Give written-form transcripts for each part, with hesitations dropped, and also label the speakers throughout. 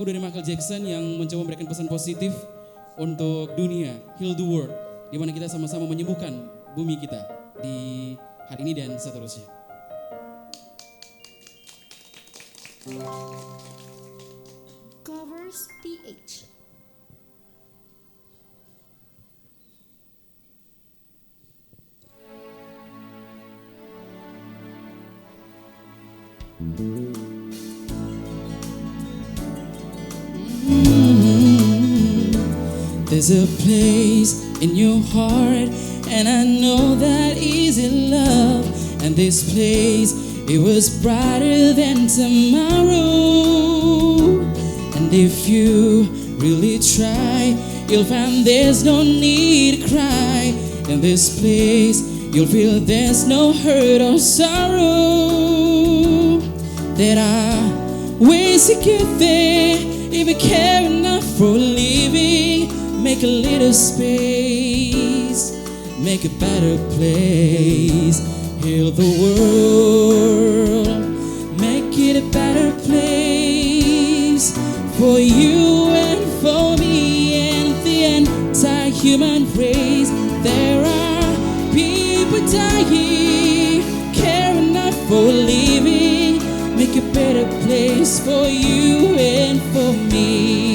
Speaker 1: Dari Michael Jackson yang mencoba memberikan pesan positif untuk dunia, heal the world, di mana kita sama-sama menyembuhkan bumi kita di hari ini dan seterusnya.
Speaker 2: Covers PH.
Speaker 1: There's a place in your heart, and I know that is in love. And this place, it was brighter than tomorrow. And if you really try, you'll find there's no need to cry. In this place, you'll feel there's no hurt or sorrow. There are ways to get there if you care enough for living. Make a little space, make a better place. Heal the world, make it a better place for you and for me and the entire human race. There are people dying, care enough for living. Make a better place for you and for me.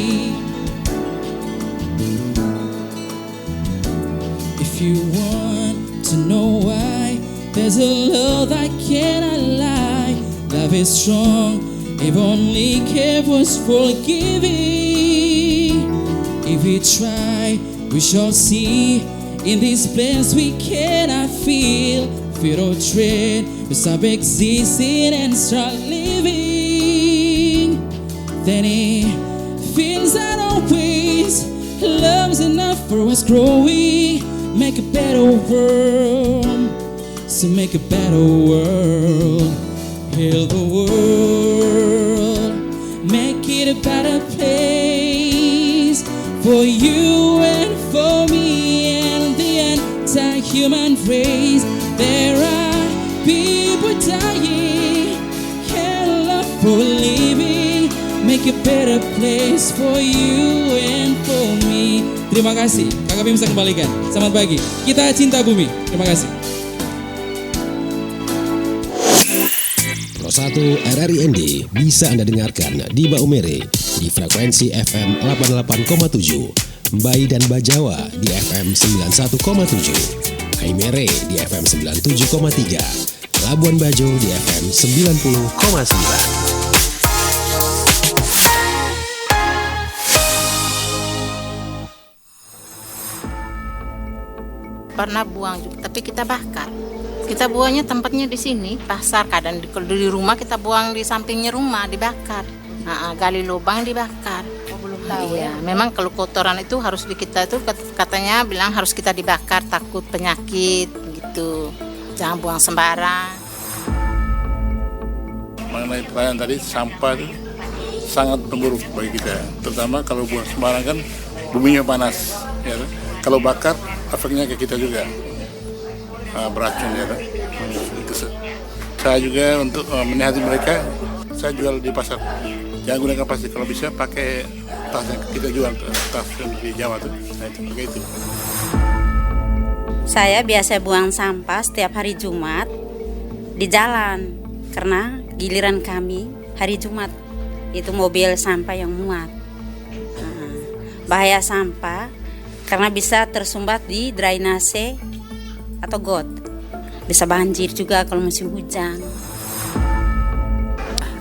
Speaker 1: If you want to know why, there's a love that cannot lie. Love is strong, if only care was forgiving. If we try, we shall see. In this place we cannot feel. Fear or dread, we stop existing and start living. Then it feels that always love's enough for us growing. Make a better world, so make a better world. Heal the world, make it a better place for you and for me and the entire human race. There are people dying, care love for living. Make a better place for you and for me. Terima kasih, Kakak Bim bisa kembalikan. Selamat pagi, kita cinta bumi. Terima kasih.
Speaker 3: Pro 1 RRIND bisa Anda dengarkan di Baumere di frekuensi FM 88,7, Mbai dan Bajawa di FM 91,7, Haimere di FM 97,3, Labuan Bajo di FM 90,9.
Speaker 4: Pernah buang juga, tapi kita bakar. Kita buangnya tempatnya di sini, pasar. Kadang di rumah kita buang di sampingnya rumah, dibakar. Gali lubang dibakar.
Speaker 2: Belum tahu
Speaker 4: Iya, memang kalau kotoran itu harus di kita itu katanya bilang harus kita dibakar, takut penyakit gitu. Jangan buang sembarang.
Speaker 5: Mengenai pertanyaan tadi, sampah itu sangat buruk bagi kita. Terutama kalau buang sembarang kan buminya panas. Ya, kalau bakar efeknya ke kita juga beracun ya. Saya juga untuk menasihati mereka, saya jual di pasar. Jangan gunakan plastik, kalau bisa pakai tas yang kita jual, tas yang di Jawa tuh. Nah itu pakai itu.
Speaker 6: Saya biasa buang sampah setiap hari Jumat di jalan karena giliran kami hari Jumat itu mobil sampah yang muat. Bahaya sampah karena bisa tersumbat di drainase atau got. Bisa banjir juga kalau musim hujan.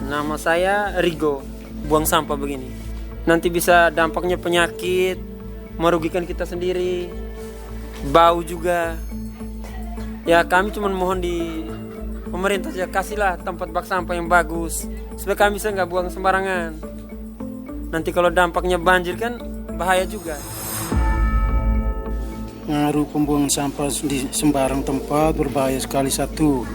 Speaker 7: Nama saya Rigo. Buang sampah begini nanti bisa dampaknya penyakit, merugikan kita sendiri, bau juga. Ya kami cuma mohon di pemerintah saja, kasihlah tempat bak sampah yang bagus supaya kami bisa nggak buang sembarangan. Nanti kalau dampaknya banjir kan bahaya juga.
Speaker 8: Ngaruh pembuangan sampah di sembarang tempat berbahaya sekali. Satu,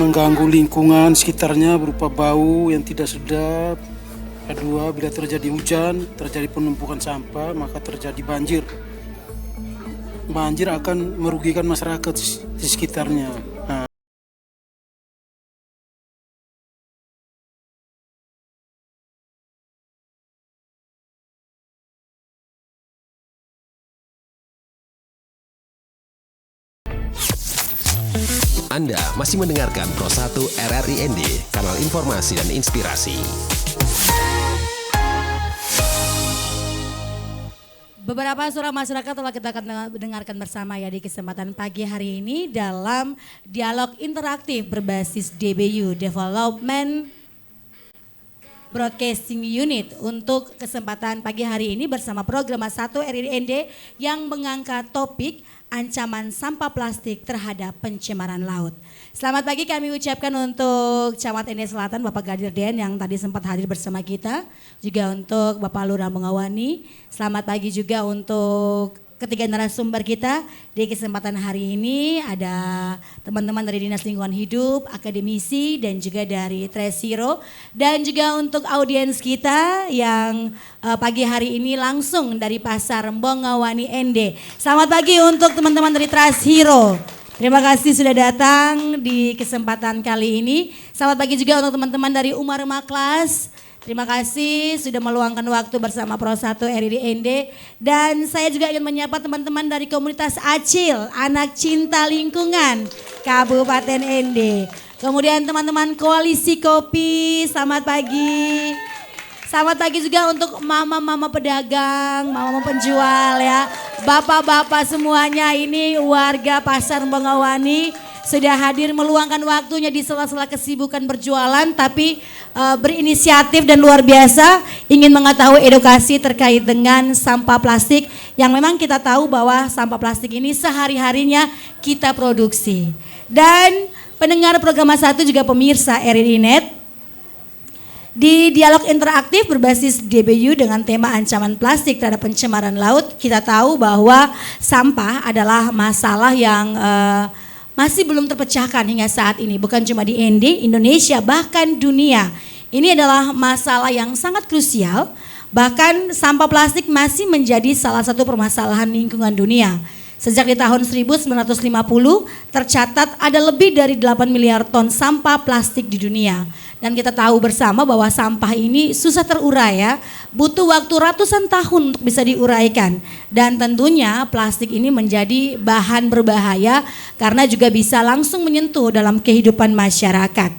Speaker 8: mengganggu lingkungan sekitarnya berupa bau yang tidak sedap. Kedua, bila terjadi hujan, terjadi penumpukan sampah, maka terjadi banjir. Banjir akan merugikan masyarakat di sekitarnya.
Speaker 3: Anda masih mendengarkan Pro 1 RRI ND, kanal informasi dan inspirasi.
Speaker 9: Beberapa suara masyarakat telah kita akan dengarkan bersama ya di kesempatan pagi hari ini dalam dialog interaktif berbasis DBU, Development Broadcasting Unit, untuk kesempatan pagi hari ini bersama program 1 RRI ND yang mengangkat topik ancaman sampah plastik terhadap pencemaran laut. Selamat pagi kami ucapkan untuk Camat ND Selatan Bapak Gadir Den yang tadi sempat hadir bersama kita. Juga untuk Bapak Lurah Mengawani. Selamat pagi juga untuk ketiga narasumber kita di kesempatan hari ini. Ada teman-teman dari Dinas Lingkungan Hidup, akademisi, dan juga dari Tresiro. Dan juga untuk audiens kita yang pagi hari ini langsung dari Pasar Bongawani ND. Selamat pagi untuk teman-teman dari Tresiro. Terima kasih sudah datang di kesempatan kali ini. Selamat pagi juga untuk teman-teman dari Umar Maklas. Terima kasih sudah meluangkan waktu bersama Pro 1 RRI ND. Dan saya juga ingin menyapa teman-teman dari komunitas Acil, Anak Cinta Lingkungan, Kabupaten ND. Kemudian teman-teman Koalisi Kopi, selamat pagi. Selamat pagi juga untuk mama-mama pedagang, mama-mama penjual ya. Bapak-bapak semuanya ini warga Pasar Bongawani sudah hadir meluangkan waktunya di sela-sela kesibukan berjualan, tapi berinisiatif dan luar biasa ingin mengetahui edukasi terkait dengan sampah plastik yang memang kita tahu bahwa sampah plastik ini sehari-harinya kita produksi. Dan pendengar program 1 juga pemirsa RRI Net, di dialog interaktif berbasis DBU dengan tema ancaman plastik terhadap pencemaran laut, kita tahu bahwa sampah adalah masalah yang masih belum terpecahkan hingga saat ini, bukan cuma di ND, Indonesia, bahkan dunia. Ini adalah masalah yang sangat krusial, bahkan sampah plastik masih menjadi salah satu permasalahan lingkungan dunia. Sejak di tahun 1950 tercatat ada lebih dari 8 miliar ton sampah plastik di dunia. Dan kita tahu bersama bahwa sampah ini susah terurai ya, butuh waktu ratusan tahun untuk bisa diuraikan. Dan tentunya plastik ini menjadi bahan berbahaya karena juga bisa langsung menyentuh dalam kehidupan masyarakat.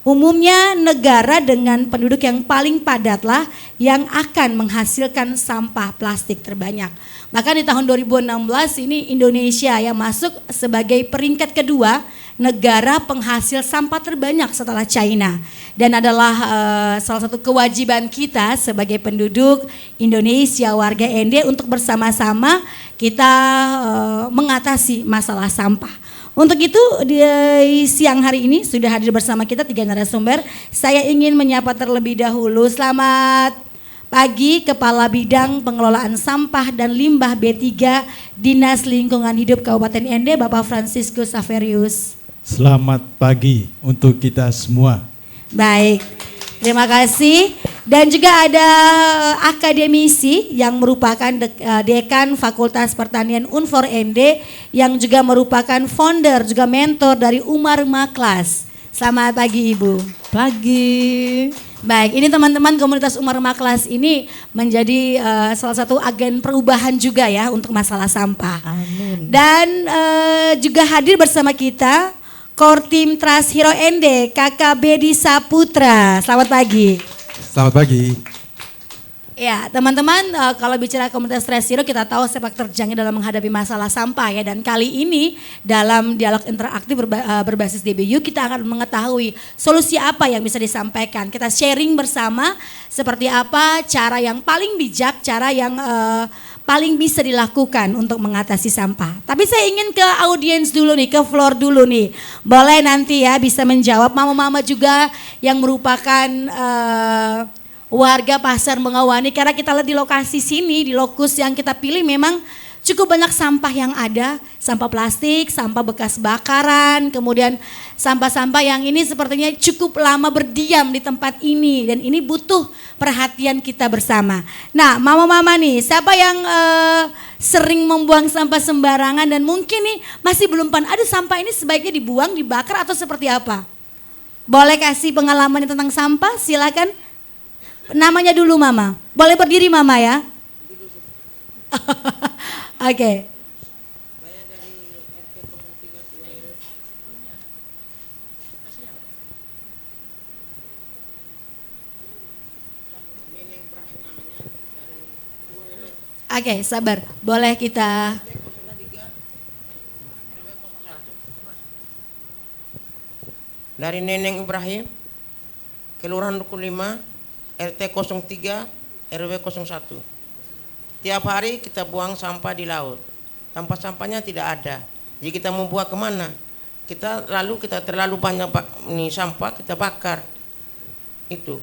Speaker 9: Umumnya negara dengan penduduk yang paling padatlah yang akan menghasilkan sampah plastik terbanyak. Maka di tahun 2016 ini Indonesia yang masuk sebagai peringkat kedua negara penghasil sampah terbanyak setelah China, dan adalah salah satu kewajiban kita sebagai penduduk Indonesia, warga ND, untuk bersama-sama kita mengatasi masalah sampah. Untuk itu di siang hari ini sudah hadir bersama kita 3 narasumber. Saya ingin menyapa terlebih dahulu. Selamat pagi Kepala Bidang Pengelolaan Sampah dan Limbah B3 Dinas Lingkungan Hidup Kabupaten ND, Bapak Franciscus Saverius.
Speaker 10: Selamat pagi untuk kita semua.
Speaker 9: Baik, terima kasih. Dan juga ada akademisi yang merupakan Dekan Fakultas Pertanian Unfor ND, yang juga merupakan founder juga mentor dari Umar Maklas. Selamat pagi Ibu. Pagi. Baik, ini teman-teman komunitas Umar Maklas ini menjadi salah satu agen perubahan juga ya untuk masalah sampah.
Speaker 2: Amin.
Speaker 9: Dan juga hadir bersama kita Kortim Tresiro ND, Kakak Bedi Saputra. Selamat pagi.
Speaker 10: Selamat pagi.
Speaker 9: Ya teman-teman, kalau bicara komunitas Tresiro kita tahu sepak terjangnya dalam menghadapi masalah sampah ya. Dan kali ini dalam dialog interaktif berbasis DBU kita akan mengetahui solusi apa yang bisa disampaikan. Kita sharing bersama seperti apa cara yang paling bijak, cara yang paling bisa dilakukan untuk mengatasi sampah. Tapi saya ingin ke audiens dulu nih, ke floor dulu nih. Boleh nanti ya bisa menjawab mama-mama juga yang merupakan warga Pasar Bongawani, karena kita lihat di lokasi sini, di lokus yang kita pilih memang cukup banyak sampah yang ada, sampah plastik, sampah bekas bakaran, kemudian sampah-sampah yang ini sepertinya cukup lama berdiam di tempat ini, dan ini butuh perhatian kita bersama. Nah, mama-mama nih, siapa yang sering membuang sampah sembarangan dan mungkin nih masih belum ada sampah ini sebaiknya dibuang, dibakar atau seperti apa? Boleh kasih pengalaman tentang sampah? Silakan. Namanya dulu Mama. Boleh berdiri Mama ya? Oke. Oke, sabar. Boleh kita
Speaker 11: dari Neneng Ibrahim, Kelurahan Duku 5, RT 03, RW 01. Tiap hari kita buang sampah di laut. Tempat sampahnya tidak ada. Jadi kita mau buang kemana? Kita terlalu banyak ini sampah, kita bakar. Itu.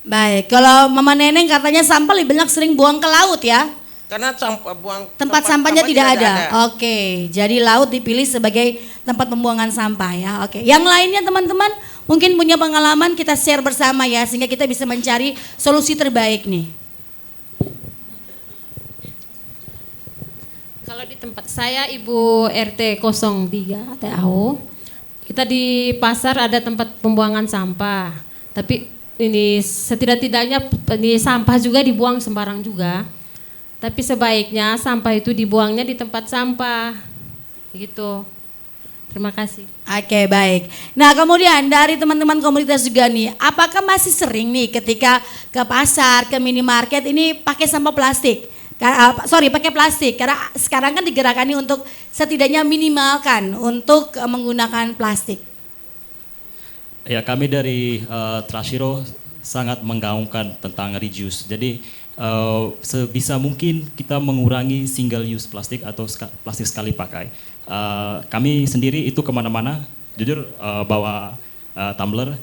Speaker 9: baik. Kalau Mama Neneng katanya sampah lebih banyak sering buang ke laut ya?
Speaker 11: Karena
Speaker 9: Tempat sampahnya tidak ada. Oke, jadi laut dipilih sebagai tempat pembuangan sampah ya. Oke, yang lainnya teman-teman mungkin punya pengalaman, kita share bersama ya sehingga kita bisa mencari solusi terbaik nih.
Speaker 12: Kalau di tempat saya Ibu RT 03 TAO, kita di pasar ada tempat pembuangan sampah. Tapi ini setidak-tidaknya ini sampah juga dibuang sembarang juga. Tapi sebaiknya sampah itu dibuangnya di tempat sampah. Gitu. Terima kasih.
Speaker 9: Oke, baik. Nah, kemudian dari teman-teman komunitas juga nih, apakah masih sering nih ketika ke pasar, ke minimarket ini pakai sampah plastik? Pakai plastik, karena sekarang kan digerakkan untuk setidaknya minimalkan untuk menggunakan plastik.
Speaker 13: Ya, kami dari Trashiro sangat menggaungkan tentang reuse. Jadi sebisa mungkin kita mengurangi single use plastik atau plastik sekali pakai. Kami sendiri itu kemana-mana, jujur bawa tumbler.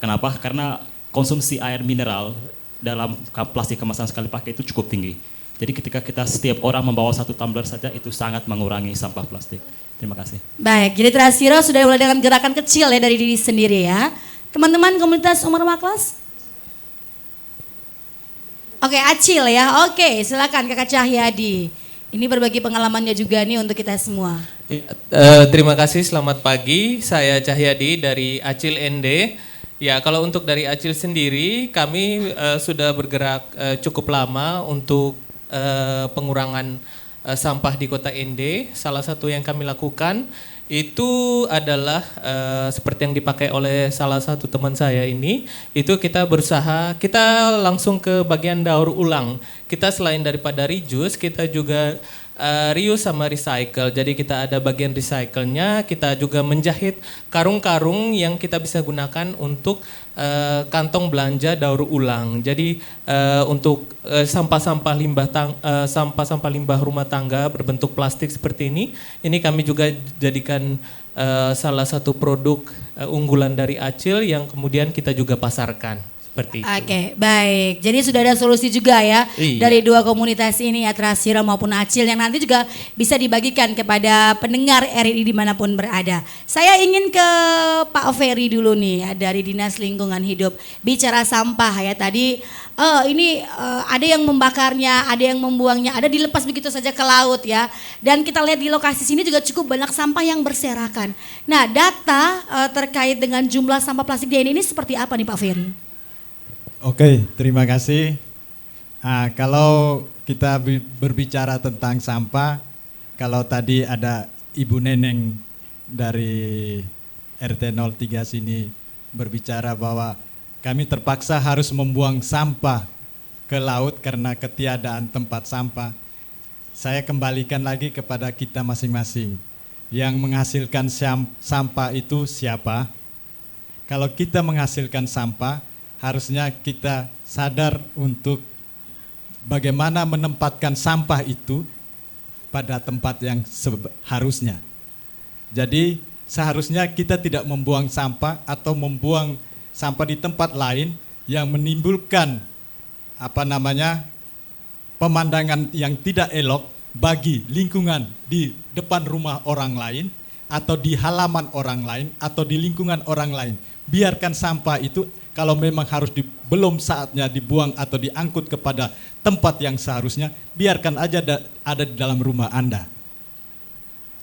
Speaker 13: Kenapa? Karena konsumsi air mineral dalam plastik kemasan sekali pakai itu cukup tinggi. Jadi ketika setiap orang membawa satu tumbler saja itu sangat mengurangi sampah plastik. Terima kasih.
Speaker 9: Baik, jadi Trashiro sudah mulai dengan gerakan kecil ya dari diri sendiri ya. Teman-teman komunitas Umar Maklas. Oke, Acil ya. Oke, silakan Kakak Cahyadi. Ini berbagi pengalamannya juga nih untuk kita semua.
Speaker 14: Terima kasih, selamat pagi. Saya Cahyadi dari Acil ND. Ya, kalau untuk dari Acil sendiri, kami sudah bergerak cukup lama untuk pengurangan sampah di Kota ND. Salah satu yang kami lakukan itu adalah seperti yang dipakai oleh salah satu teman saya ini, itu kita berusaha, kita langsung ke bagian daur ulang. Kita selain daripada reuse, kita juga reuse sama recycle. Jadi kita ada bagian recycle-nya, kita juga menjahit karung-karung yang kita bisa gunakan untuk kantong belanja daur ulang. Jadi untuk sampah-sampah limbah rumah tangga berbentuk plastik seperti ini kami juga jadikan salah satu produk unggulan dari Acil yang kemudian kita juga pasarkan.
Speaker 9: Oke, baik. Jadi sudah ada solusi juga ya dari dua komunitas ini ya, Trashiro maupun Acil, yang nanti juga bisa dibagikan kepada pendengar RRI dimanapun berada. Saya ingin ke Pak Ferry dulu nih ya, dari Dinas Lingkungan Hidup. Bicara sampah ya tadi, ini ada yang membakarnya, ada yang membuangnya, ada dilepas begitu saja ke laut ya. Dan kita lihat di lokasi sini juga cukup banyak sampah yang berserakan. Nah, data terkait dengan jumlah sampah plastik di ini seperti apa nih Pak Ferry?
Speaker 10: Oke, terima kasih. Kalau kita berbicara tentang sampah, kalau tadi ada Ibu Neneng dari RT 03 sini berbicara bahwa kami terpaksa harus membuang sampah ke laut karena ketiadaan tempat sampah. Saya kembalikan lagi kepada kita masing-masing. Yang menghasilkan sampah itu siapa? Kalau kita menghasilkan sampah, harusnya kita sadar untuk bagaimana menempatkan sampah itu pada tempat yang seharusnya. Jadi seharusnya kita tidak membuang sampah atau membuang sampah di tempat lain yang menimbulkan pemandangan yang tidak elok bagi lingkungan di depan rumah orang lain atau di halaman orang lain atau di lingkungan orang lain. Biarkan sampah itu kalau memang harus belum saatnya dibuang atau diangkut kepada tempat yang seharusnya, biarkan aja ada di dalam rumah Anda.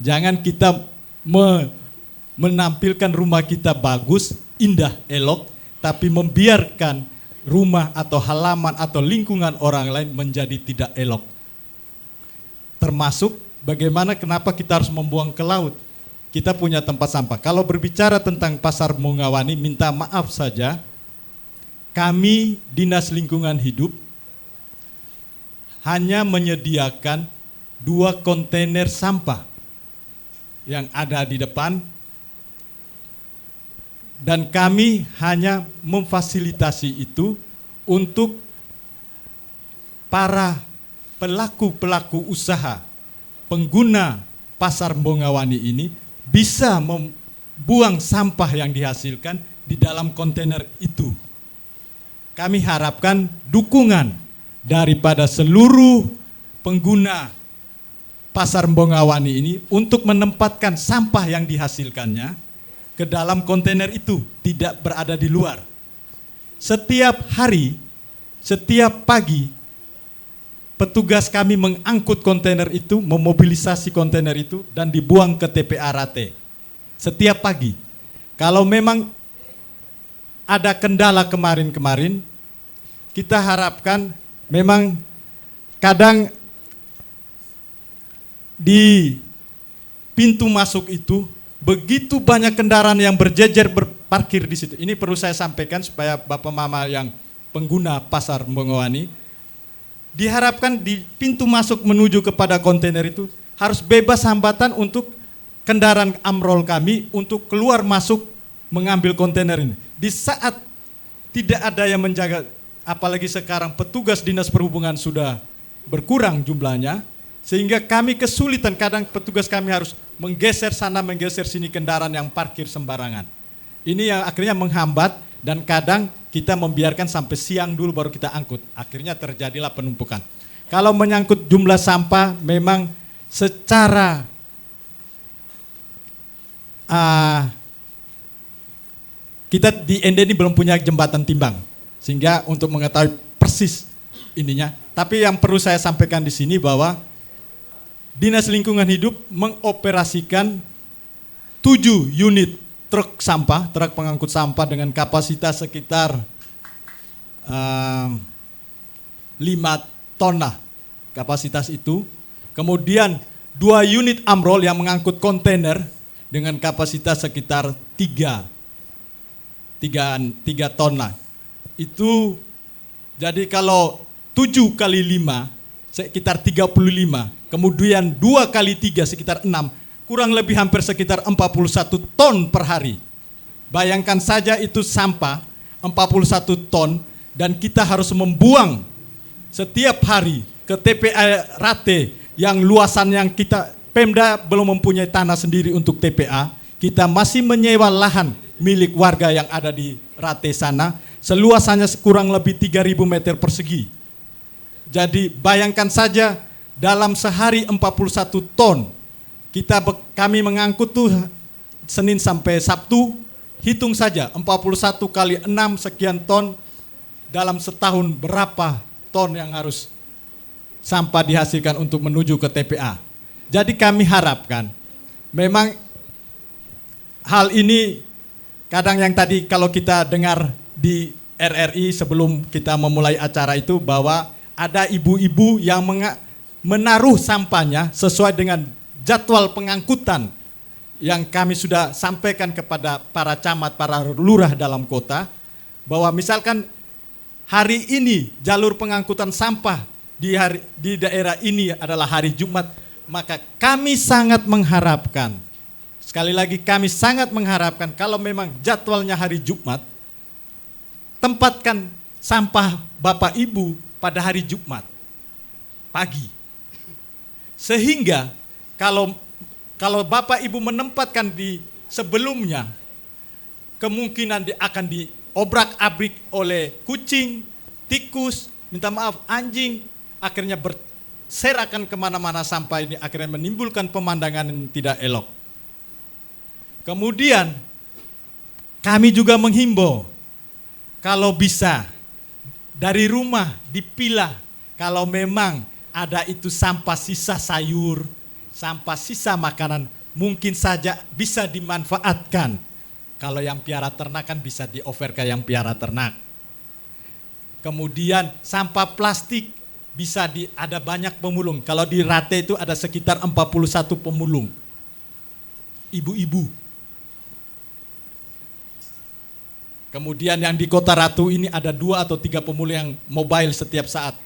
Speaker 10: Jangan kita menampilkan rumah kita bagus, indah, elok, tapi membiarkan rumah atau halaman atau lingkungan orang lain menjadi tidak elok. Termasuk bagaimana kenapa kita harus membuang ke laut. Kita punya tempat sampah. Kalau berbicara tentang Pasar Mungawani, minta maaf saja, kami Dinas Lingkungan Hidup hanya menyediakan 2 kontainer sampah yang ada di depan, dan kami hanya memfasilitasi itu untuk para pelaku-pelaku usaha, pengguna pasar Bongawani ini bisa membuang sampah yang dihasilkan di dalam kontainer itu. Kami harapkan dukungan daripada seluruh pengguna pasar Bongawani ini untuk menempatkan sampah yang dihasilkannya ke dalam kontainer itu, tidak berada di luar. Setiap hari, setiap pagi, petugas kami mengangkut kontainer itu, memobilisasi kontainer itu, dan dibuang ke TPA Rate. Setiap pagi. Kalau memang ada kendala kemarin-kemarin, kita harapkan memang kadang di pintu masuk itu begitu banyak kendaraan yang berjejer berparkir di situ. Ini perlu saya sampaikan supaya Bapak Mama yang pengguna pasar Bongawani, diharapkan di pintu masuk menuju kepada kontainer itu harus bebas hambatan untuk kendaraan amrol kami untuk keluar masuk mengambil kontainer ini. Di saat tidak ada yang menjaga, apalagi sekarang petugas dinas perhubungan sudah berkurang jumlahnya, sehingga kami kesulitan, kadang petugas kami harus menggeser sana, menggeser sini kendaraan yang parkir sembarangan. Ini yang akhirnya menghambat, dan kadang kita membiarkan sampai siang dulu baru kita angkut. Akhirnya terjadilah penumpukan. Kalau menyangkut jumlah sampah, memang secara kita di ND ini belum punya jembatan timbang, sehingga untuk mengetahui persis ininya. Tapi yang perlu saya sampaikan di sini bahwa Dinas Lingkungan Hidup mengoperasikan 7 unit truk sampah, truk pengangkut sampah dengan kapasitas sekitar 5 ton lah kapasitas itu. Kemudian 2 unit amrol yang mengangkut kontainer dengan kapasitas sekitar 3 ton lah. Itu jadi kalau 7 kali 5 sekitar 35. Kemudian 2 kali 3 sekitar 6, kurang lebih hampir sekitar 41 ton per hari. Bayangkan saja itu sampah 41 ton, dan kita harus membuang setiap hari ke TPA Rate yang luasan yang kita, Pemda belum mempunyai tanah sendiri untuk TPA, kita masih menyewa lahan milik warga yang ada di Rate sana, seluasannya kurang lebih 3.000 meter persegi. Jadi bayangkan saja, dalam sehari 41 ton, kami mengangkut tuh Senin sampai Sabtu, hitung saja 41 kali 6 sekian ton, dalam setahun berapa ton yang harus sampah dihasilkan untuk menuju ke TPA. Jadi kami harapkan, memang hal ini kadang yang tadi kalau kita dengar di RRI sebelum kita memulai acara itu, bahwa ada ibu-ibu yang menaruh sampahnya sesuai dengan jadwal pengangkutan yang kami sudah sampaikan kepada para camat, para lurah dalam kota, bahwa misalkan hari ini jalur pengangkutan sampah di daerah ini adalah hari Jumat, maka kami sangat mengharapkan, sekali lagi kami sangat mengharapkan, kalau memang jadwalnya hari Jumat, tempatkan sampah Bapak Ibu pada hari Jumat pagi. Sehingga kalau Bapak Ibu menempatkan di sebelumnya, kemungkinan akan diobrak-abrik oleh kucing, tikus, minta maaf anjing, akhirnya berserakan kemana-mana sampah ini, akhirnya menimbulkan pemandangan yang tidak elok. Kemudian kami juga menghimbau, kalau bisa dari rumah dipilah, kalau memang ada itu sampah sisa sayur, sampah sisa makanan, mungkin saja bisa dimanfaatkan. Kalau yang piara ternak kan bisa di-offer ke yang piara ternak. Kemudian sampah plastik bisa ada banyak pemulung. Kalau di Rate itu ada sekitar 41 pemulung. Ibu-ibu. Kemudian yang di Kota Ratu ini ada 2 atau 3 pemulung yang mobile setiap saat.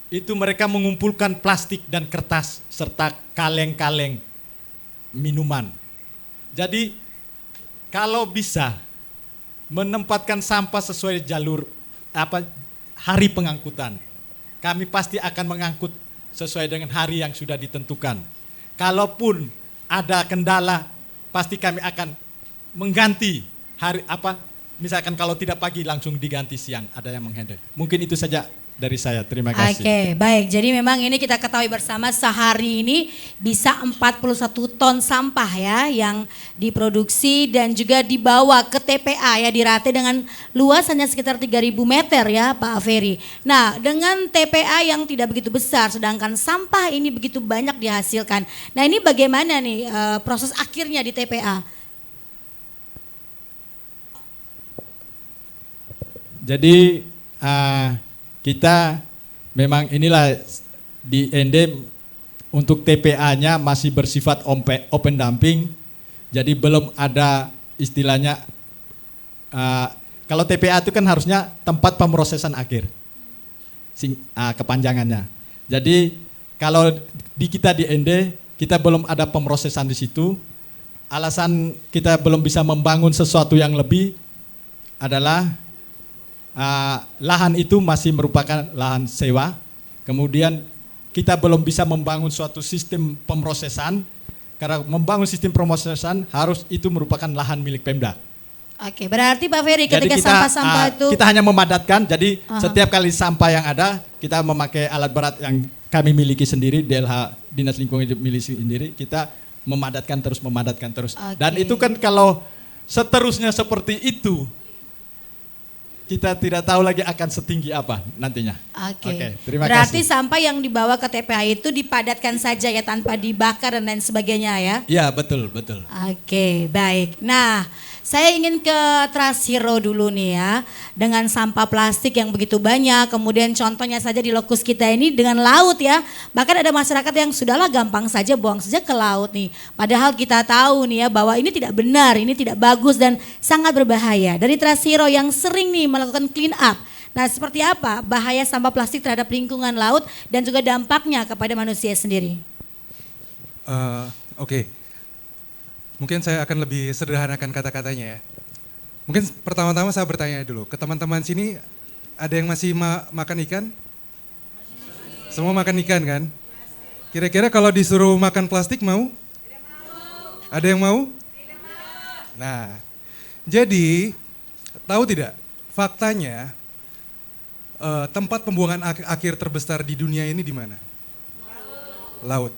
Speaker 10: itu mereka mengumpulkan plastik dan kertas serta kaleng-kaleng minuman. Jadi kalau bisa menempatkan sampah sesuai jalur hari pengangkutan, kami pasti akan mengangkut sesuai dengan hari yang sudah ditentukan. Kalaupun ada kendala, pasti kami akan mengganti hari misalkan kalau tidak pagi langsung diganti siang, ada yang menghandle. Mungkin itu saja dari saya, terima kasih.
Speaker 9: Oke, baik. Jadi memang ini kita ketahui bersama sehari ini bisa 41 ton sampah ya yang diproduksi dan juga dibawa ke TPA ya, dirate dengan luasannya sekitar 3.000 meter ya Pak Ferry. Nah, dengan TPA yang tidak begitu besar sedangkan sampah ini begitu banyak dihasilkan. Nah, ini bagaimana nih proses akhirnya di TPA?
Speaker 10: Jadi kita memang inilah di ND untuk TPA-nya masih bersifat open dumping, jadi belum ada istilahnya, kalau TPA itu kan harusnya tempat pemrosesan akhir, kepanjangannya. Jadi kalau kita di ND, kita belum ada pemrosesan di situ. Alasan kita belum bisa membangun sesuatu yang lebih adalah lahan itu masih merupakan lahan sewa, kemudian kita belum bisa membangun suatu sistem pemrosesan, karena membangun sistem pemrosesan harus itu merupakan lahan milik Pemda.
Speaker 9: Oke, berarti Pak Ferry
Speaker 10: Jadi
Speaker 9: ketika sampah-sampah itu
Speaker 10: kita hanya memadatkan, jadi setiap kali sampah yang ada kita memakai alat berat yang kami miliki sendiri, DLH Dinas Lingkungan Hidup miliki sendiri, kita memadatkan terus. Dan itu kan kalau seterusnya seperti itu, kita tidak tahu lagi akan setinggi apa nantinya.
Speaker 9: Oke,
Speaker 10: terima
Speaker 9: berarti
Speaker 10: kasih.
Speaker 9: sampah yang dibawa ke TPA itu dipadatkan saja ya tanpa dibakar dan lain sebagainya ya?
Speaker 10: Ya betul.
Speaker 9: Oke, baik. Nah, saya ingin ke Trashero dulu nih ya. Dengan sampah plastik yang begitu banyak, kemudian contohnya saja di lokus kita ini dengan laut ya. Bahkan ada masyarakat yang sudahlah gampang saja buang saja ke laut nih. Padahal kita tahu nih ya bahwa ini tidak benar, ini tidak bagus dan sangat berbahaya. Dari Trashero yang sering nih melakukan clean up. Nah, seperti apa bahaya sampah plastik terhadap lingkungan laut dan juga dampaknya kepada manusia sendiri?
Speaker 15: Oke. Mungkin saya akan lebih sederhanakan kata-katanya ya. Mungkin pertama-tama saya bertanya dulu, ke teman-teman sini ada yang masih makan ikan? Semua makan ikan kan? Kira-kira kalau disuruh makan plastik mau? Tidak mau. Ada yang mau? Tidak mau. Nah, jadi tahu tidak? Faktanya tempat pembuangan akhir terbesar di dunia ini di mana? Laut.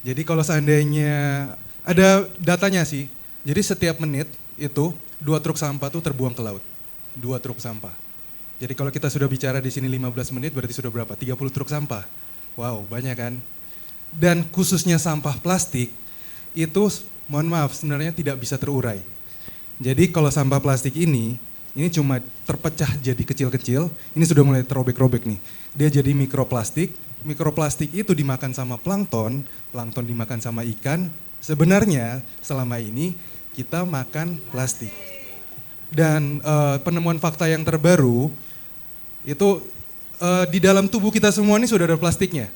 Speaker 15: Jadi kalau seandainya ada datanya sih, jadi setiap menit itu 2 truk sampah tuh terbuang ke laut. 2 truk sampah. Jadi kalau kita sudah bicara di sini 15 menit berarti sudah berapa? 30 truk sampah. Wow, banyak kan? Dan khususnya sampah plastik itu mohon maaf sebenarnya tidak bisa terurai. Jadi kalau sampah plastik ini cuma terpecah jadi kecil-kecil, ini sudah mulai terobek-robek nih. Dia jadi mikroplastik, mikroplastik itu dimakan sama plankton, plankton dimakan sama ikan. Sebenarnya selama ini kita makan plastik. Dan penemuan fakta yang terbaru itu di dalam tubuh kita semua ini sudah ada plastiknya.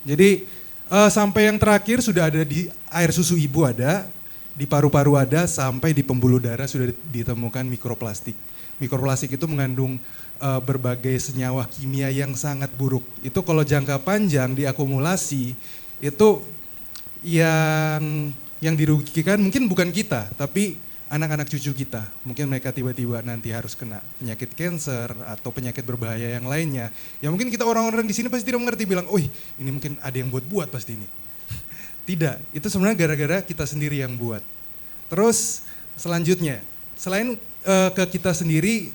Speaker 15: Jadi sampai yang terakhir sudah ada di air susu ibu ada, di paru-paru ada, sampai di pembuluh darah sudah ditemukan mikroplastik. Mikroplastik itu mengandung berbagai senyawa kimia yang sangat buruk. Itu kalau jangka panjang diakumulasi itu yang dirugikan mungkin bukan kita, tapi anak-anak cucu kita. Mungkin mereka tiba-tiba nanti harus kena penyakit kanker atau penyakit berbahaya yang lainnya. Ya mungkin kita orang-orang di sini pasti tidak mengerti, bilang, "Oh, ini mungkin ada yang buat-buat pasti ini." Tidak, itu sebenarnya gara-gara kita sendiri yang buat. Terus selanjutnya, selain ke kita sendiri,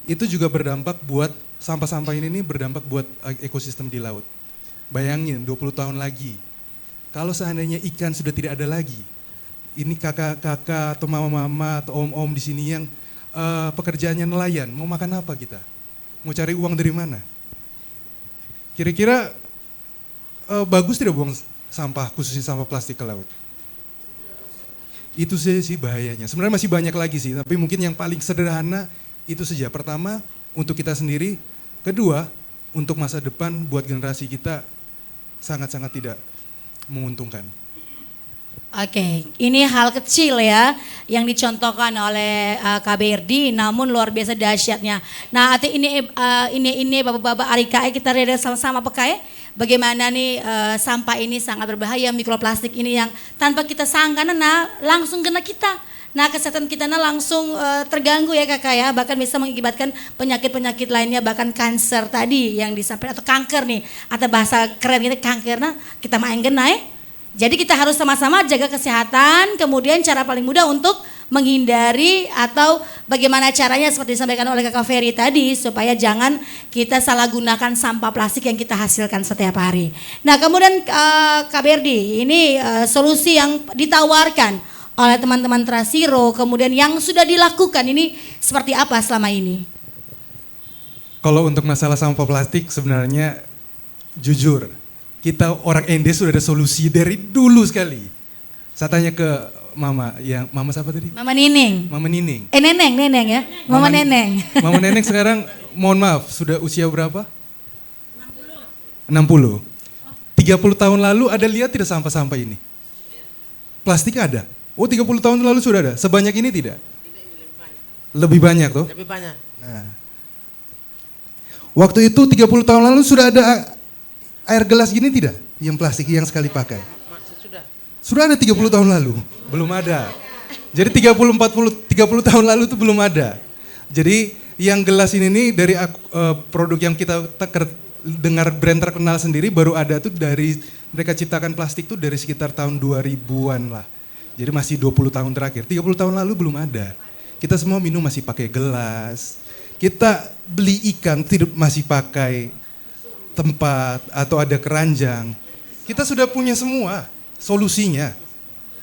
Speaker 15: itu juga berdampak buat sampah-sampah ini berdampak buat ekosistem di laut. Bayangin 20 tahun lagi, kalau seandainya ikan sudah tidak ada lagi, ini kakak-kakak atau mama-mama atau om-om di sini yang pekerjaannya nelayan, mau makan apa kita? Mau cari uang dari mana? Kira-kira bagus tidak buang sampah, khususnya sampah plastik ke laut? Itu saja sih bahayanya. Sebenarnya masih banyak lagi sih, tapi mungkin yang paling sederhana itu saja. Pertama, untuk kita sendiri. Kedua, untuk masa depan buat generasi kita sangat-sangat tidak menguntungkan.
Speaker 9: Oke, ini hal kecil ya yang dicontohkan oleh KBRD, namun luar biasa dahsyatnya. Nah, ini bapak-bapak Arika, kita lihat sama-sama pakai bagaimana nih sampah ini sangat berbahaya, mikroplastik ini yang tanpa kita sangka langsung kena kita. Nah, kesehatan kita langsung terganggu ya kakak ya, bahkan bisa mengakibatkan penyakit-penyakit lainnya, bahkan kanker tadi yang disampaikan, atau kanker nih, atau bahasa keren kita kanker, kita main kena ya. Jadi kita harus sama-sama jaga kesehatan, kemudian cara paling mudah untuk menghindari atau bagaimana caranya seperti disampaikan oleh Kakak Ferry tadi, supaya jangan kita salah gunakan sampah plastik yang kita hasilkan setiap hari. Nah, kemudian Kak Berdi, ini solusi yang ditawarkan oleh teman-teman Trasiro, kemudian yang sudah dilakukan ini seperti apa selama ini?
Speaker 15: Kalau untuk masalah sampah plastik sebenarnya jujur, kita orang ND sudah ada solusi dari dulu sekali. Saya tanya ke Mama, Mama siapa tadi?
Speaker 9: Mama Nining.
Speaker 15: Mama Nining.
Speaker 9: Neneng ya, Mama Neneng.
Speaker 15: Mama Neneng sekarang, mohon maaf, sudah usia berapa? 60. 30 tahun lalu ada lihat tidak sampah-sampah ini? Plastik ada. Oh, 30 tahun lalu sudah ada. Sebanyak ini tidak? Lebih banyak tuh?
Speaker 11: Lebih banyak.
Speaker 15: Nah, waktu itu 30 tahun lalu sudah ada air gelas gini tidak? Yang plastik yang sekali pakai. Sudah ada 30 tahun lalu? Belum ada. Jadi 30 tahun lalu itu belum ada. Jadi yang gelas ini nih dari produk yang kita dengar brand terkenal sendiri baru ada tuh dari mereka ciptakan plastik tuh dari sekitar tahun 2000-an lah. Jadi masih 20 tahun terakhir. 30 tahun lalu belum ada. Kita semua minum masih pakai gelas. Kita beli ikan tidak masih pakai tempat atau ada keranjang. Kita sudah punya semua solusinya.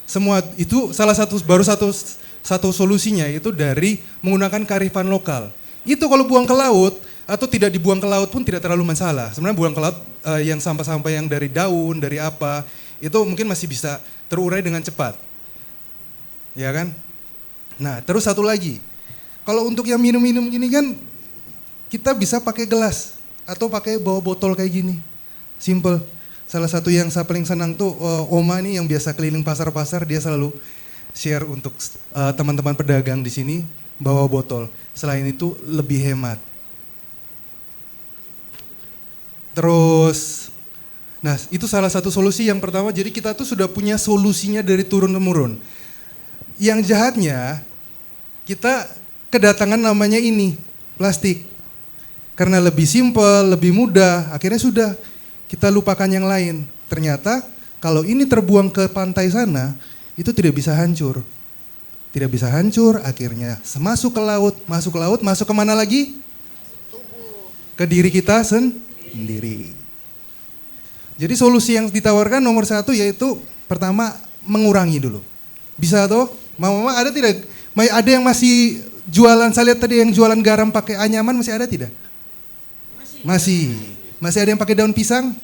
Speaker 15: Semua itu satu solusinya itu dari menggunakan kearifan lokal. Itu kalau buang ke laut atau tidak dibuang ke laut pun tidak terlalu masalah. Sebenarnya buang ke laut yang sampah-sampah yang dari daun, dari apa, itu mungkin masih bisa terurai dengan cepat. Ya kan? Nah, terus satu lagi. Kalau untuk yang minum-minum gini kan kita bisa pakai gelas atau pakai bawa botol kayak gini. Simple. Salah satu yang saya paling senang tuh Oma nih yang biasa keliling pasar-pasar, dia selalu share untuk teman-teman pedagang di sini bawa botol. Selain itu lebih hemat. Terus, nah itu salah satu solusi yang pertama. Jadi kita tuh sudah punya solusinya dari turun-temurun. Yang jahatnya kita kedatangan namanya ini plastik. Karena lebih simpel, lebih mudah, akhirnya sudah kita lupakan yang lain. Ternyata kalau ini terbuang ke pantai sana, itu tidak bisa hancur. Tidak bisa hancur, akhirnya masuk ke laut, masuk kemana lagi? Tubuh. Ke diri kita sendiri. Jadi solusi yang ditawarkan nomor 1 yaitu pertama mengurangi dulu. Bisa tuh? Mama ada tidak? Ada yang masih jualan, saya lihat tadi yang jualan garam pakai anyaman masih ada tidak? Masih. Masih ada yang pakai daun pisang?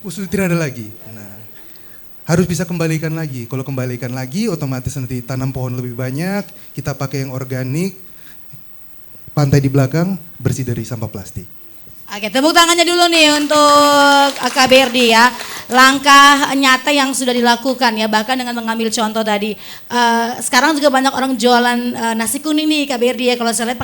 Speaker 15: Sudah tidak ada lagi. Nah, harus bisa kembalikan lagi. Kalau kembalikan lagi, otomatis nanti tanam pohon lebih banyak. Kita pakai yang organik. Pantai di belakang bersih dari sampah plastik.
Speaker 9: Oke, tepuk tangannya dulu nih untuk KBRD ya. Langkah nyata yang sudah dilakukan ya, bahkan dengan mengambil contoh tadi. Sekarang juga banyak orang jualan nasi kuning nih KBRD ya, kalau saya lihat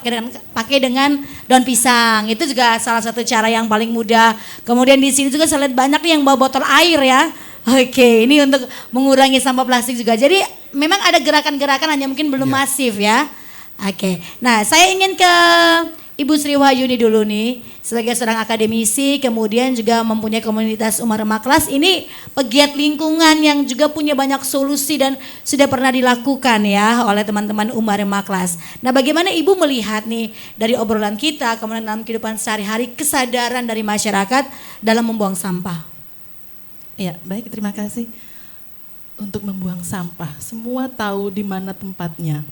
Speaker 9: pakai dengan daun pisang. Itu juga salah satu cara yang paling mudah. Kemudian di sini juga saya lihat banyak nih yang bawa botol air ya. Oke, ini untuk mengurangi sampah plastik juga. Jadi memang ada gerakan-gerakan hanya mungkin belum masif ya. Oke, nah saya ingin ke Ibu Sri Wahyuni dulu nih, sebagai seorang akademisi, kemudian juga mempunyai komunitas Umar Maklas, ini pegiat lingkungan yang juga punya banyak solusi dan sudah pernah dilakukan ya oleh teman-teman Umar Maklas. Nah, bagaimana Ibu melihat nih dari obrolan kita, kemudian dalam kehidupan sehari-hari, kesadaran dari masyarakat dalam membuang sampah?
Speaker 16: Ya, baik, terima kasih. Untuk membuang sampah, semua tahu di mana tempatnya.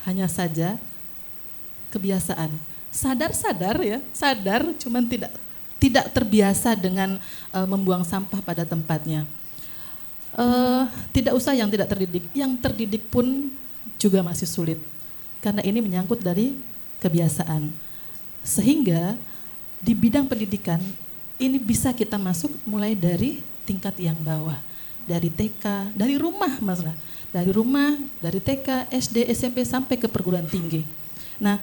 Speaker 16: Hanya saja kebiasaan. Sadar ya, sadar, cuman tidak terbiasa dengan membuang sampah pada tempatnya. Tidak usah yang tidak terdidik, yang terdidik pun juga masih sulit, karena ini menyangkut dari kebiasaan. Sehingga di bidang pendidikan ini bisa kita masuk mulai dari tingkat yang bawah, dari TK, dari rumah Mas, dari rumah, dari TK, SD, SMP sampai ke perguruan tinggi. Nah,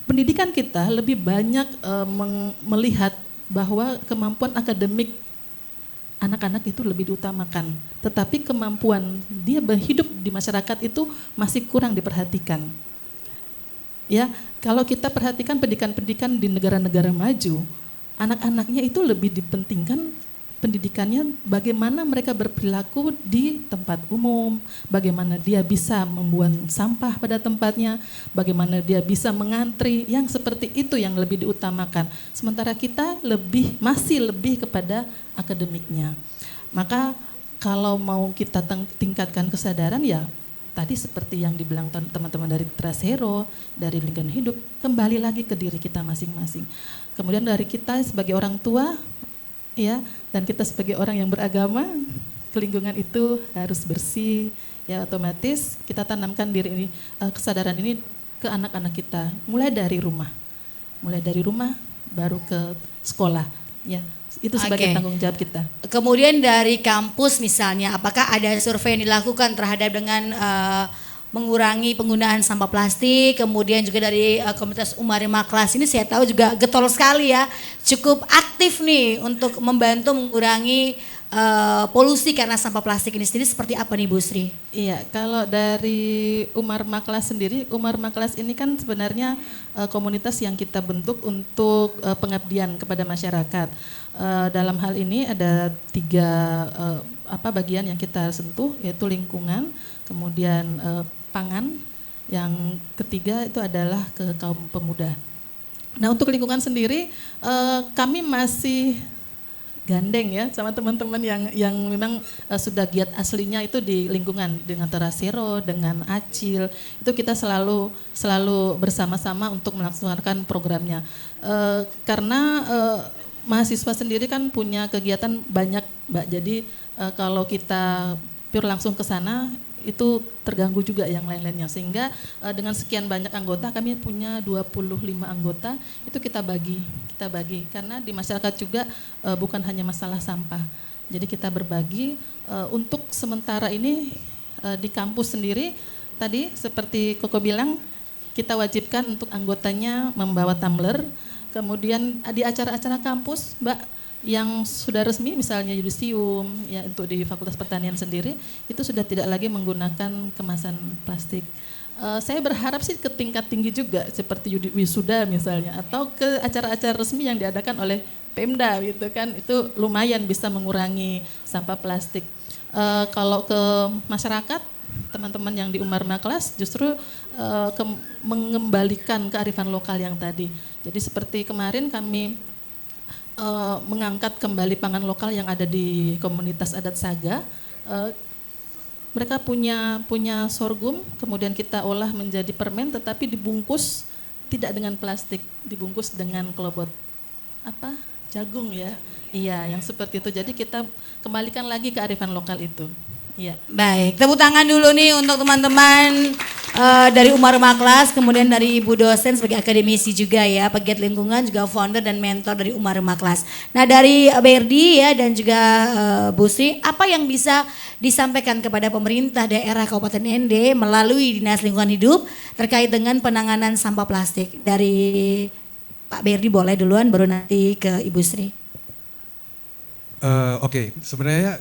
Speaker 16: pendidikan kita lebih banyak melihat bahwa kemampuan akademik anak-anak itu lebih diutamakan, tetapi kemampuan dia berhidup di masyarakat itu masih kurang diperhatikan. Ya, kalau kita perhatikan pendidikan-pendidikan di negara-negara maju, anak-anaknya itu lebih dipentingkan pendidikannya, bagaimana mereka berperilaku di tempat umum, bagaimana dia bisa membuang sampah pada tempatnya, bagaimana dia bisa mengantri, yang seperti itu yang lebih diutamakan. Sementara kita masih lebih kepada akademiknya. Maka kalau mau kita tingkatkan kesadaran, ya tadi seperti yang dibilang teman-teman dari Trashero, dari Lingkungan Hidup, kembali lagi ke diri kita masing-masing. Kemudian dari kita sebagai orang tua, ya, dan kita sebagai orang yang beragama, lingkungan itu harus bersih, ya, otomatis kita tanamkan diri ini, kesadaran ini ke anak-anak kita, mulai dari rumah baru ke sekolah, ya, itu sebagai tanggung jawab kita.
Speaker 9: Kemudian dari kampus misalnya, apakah ada survei yang dilakukan terhadap dengan mengurangi penggunaan sampah plastik, kemudian juga dari komunitas Umarima Kelas ini saya tahu juga getol sekali ya, cukup aktif nih untuk membantu mengurangi polusi karena sampah plastik ini sendiri, seperti apa nih Bu Sri?
Speaker 16: Iya, kalau dari Umarima Kelas sendiri, Umarima Kelas ini kan sebenarnya komunitas yang kita bentuk untuk pengabdian kepada masyarakat. Dalam hal ini ada 3 bagian yang kita sentuh, yaitu lingkungan, kemudian pangan, yang ketiga itu adalah ke kaum pemuda. Nah, untuk lingkungan sendiri kami masih gandeng ya sama teman-teman yang memang sudah giat aslinya itu di lingkungan, dengan Trashero, dengan Acil, itu kita selalu bersama-sama untuk melaksanakan programnya. Karena mahasiswa sendiri kan punya kegiatan banyak, Mbak. Jadi kalau kita pure langsung ke sana itu terganggu juga yang lain-lainnya, sehingga dengan sekian banyak anggota, kami punya 25 anggota, itu kita bagi karena di masyarakat juga bukan hanya masalah sampah, jadi kita berbagi. Untuk sementara ini di kampus sendiri tadi seperti Koko bilang, kita wajibkan untuk anggotanya membawa tumbler. Kemudian di acara-acara kampus, Mbak, yang sudah resmi misalnya yudisium, ya untuk di Fakultas Pertanian sendiri itu sudah tidak lagi menggunakan kemasan plastik. Saya berharap sih ke tingkat tinggi juga seperti wisuda misalnya, atau ke acara-acara resmi yang diadakan oleh Pemda gitu kan, itu lumayan bisa mengurangi sampah plastik. Kalau ke masyarakat, teman-teman yang di Umarima Kelas justru mengembalikan kearifan lokal yang tadi. Jadi seperti kemarin kami mengangkat kembali pangan lokal yang ada di komunitas adat Saga. Mereka punya sorghum, kemudian kita olah menjadi permen, tetapi dibungkus tidak dengan plastik, dibungkus dengan kelobot jagung ya. Iya, yang seperti itu. Jadi kita kembalikan lagi kearifan lokal itu. Iya.
Speaker 9: Baik, tepuk tangan dulu nih untuk teman-teman dari Umarima Kelas, kemudian dari Ibu dosen sebagai akademisi juga ya, pegiat lingkungan, juga founder dan mentor dari Umarima Kelas. Nah, dari Berdi ya dan juga Bu Sri, apa yang bisa disampaikan kepada pemerintah daerah Kabupaten ND melalui Dinas Lingkungan Hidup terkait dengan penanganan sampah plastik? Dari Pak Berdi boleh duluan, baru nanti ke Ibu Sri.
Speaker 15: Oke, sebenarnya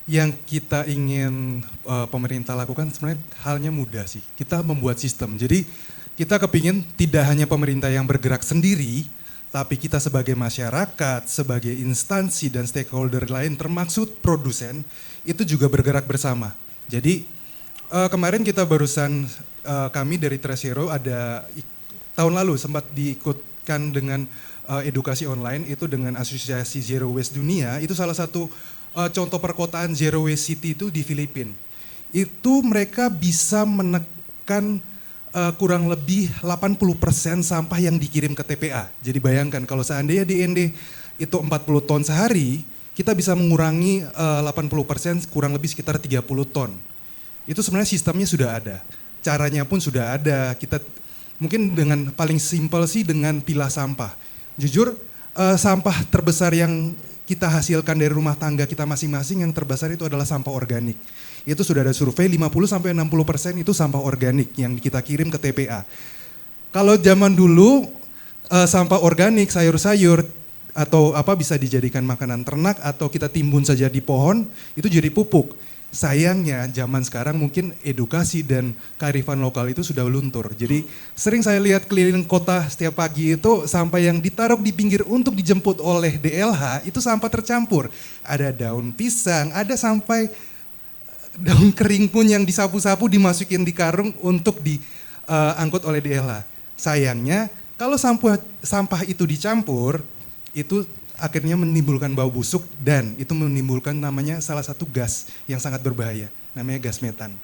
Speaker 15: yang kita ingin pemerintah lakukan sebenarnya halnya mudah sih. Kita membuat sistem. Jadi kita kepingin tidak hanya pemerintah yang bergerak sendiri, tapi kita sebagai masyarakat, sebagai instansi dan stakeholder lain termasuk produsen, itu juga bergerak bersama. Jadi kemarin kita barusan, kami dari Trashero ada tahun lalu sempat diikutkan dengan edukasi online itu dengan Asosiasi Zero Waste Dunia, itu salah satu contoh perkotaan Zero Waste City itu di Filipina. Itu mereka bisa menekan kurang lebih 80% sampah yang dikirim ke TPA. Jadi bayangkan kalau seandainya di ND itu 40 ton sehari, kita bisa mengurangi 80%, kurang lebih sekitar 30 ton. Itu sebenarnya sistemnya sudah ada, caranya pun sudah ada. Kita Mungkin dengan paling simpel sih dengan pilah sampah. Jujur, sampah terbesar yang kita hasilkan dari rumah tangga kita masing-masing yang terbesar itu adalah sampah organik. Itu sudah ada survei 50-60% itu sampah organik yang kita kirim ke TPA. Kalau zaman dulu sampah organik, sayur-sayur atau apa bisa dijadikan makanan ternak atau kita timbun saja di pohon, itu jadi pupuk. Sayangnya zaman sekarang mungkin edukasi dan kearifan lokal itu sudah luntur. Jadi sering saya lihat keliling kota setiap pagi itu sampah yang ditaruh di pinggir untuk dijemput oleh DLH itu sampah tercampur. Ada daun pisang, ada sampai daun kering pun yang disapu-sapu dimasukin di karung untuk diangkut oleh DLH. Sayangnya kalau sampah itu dicampur itu akhirnya menimbulkan bau busuk dan itu menimbulkan namanya salah satu gas yang sangat berbahaya, namanya gas metan.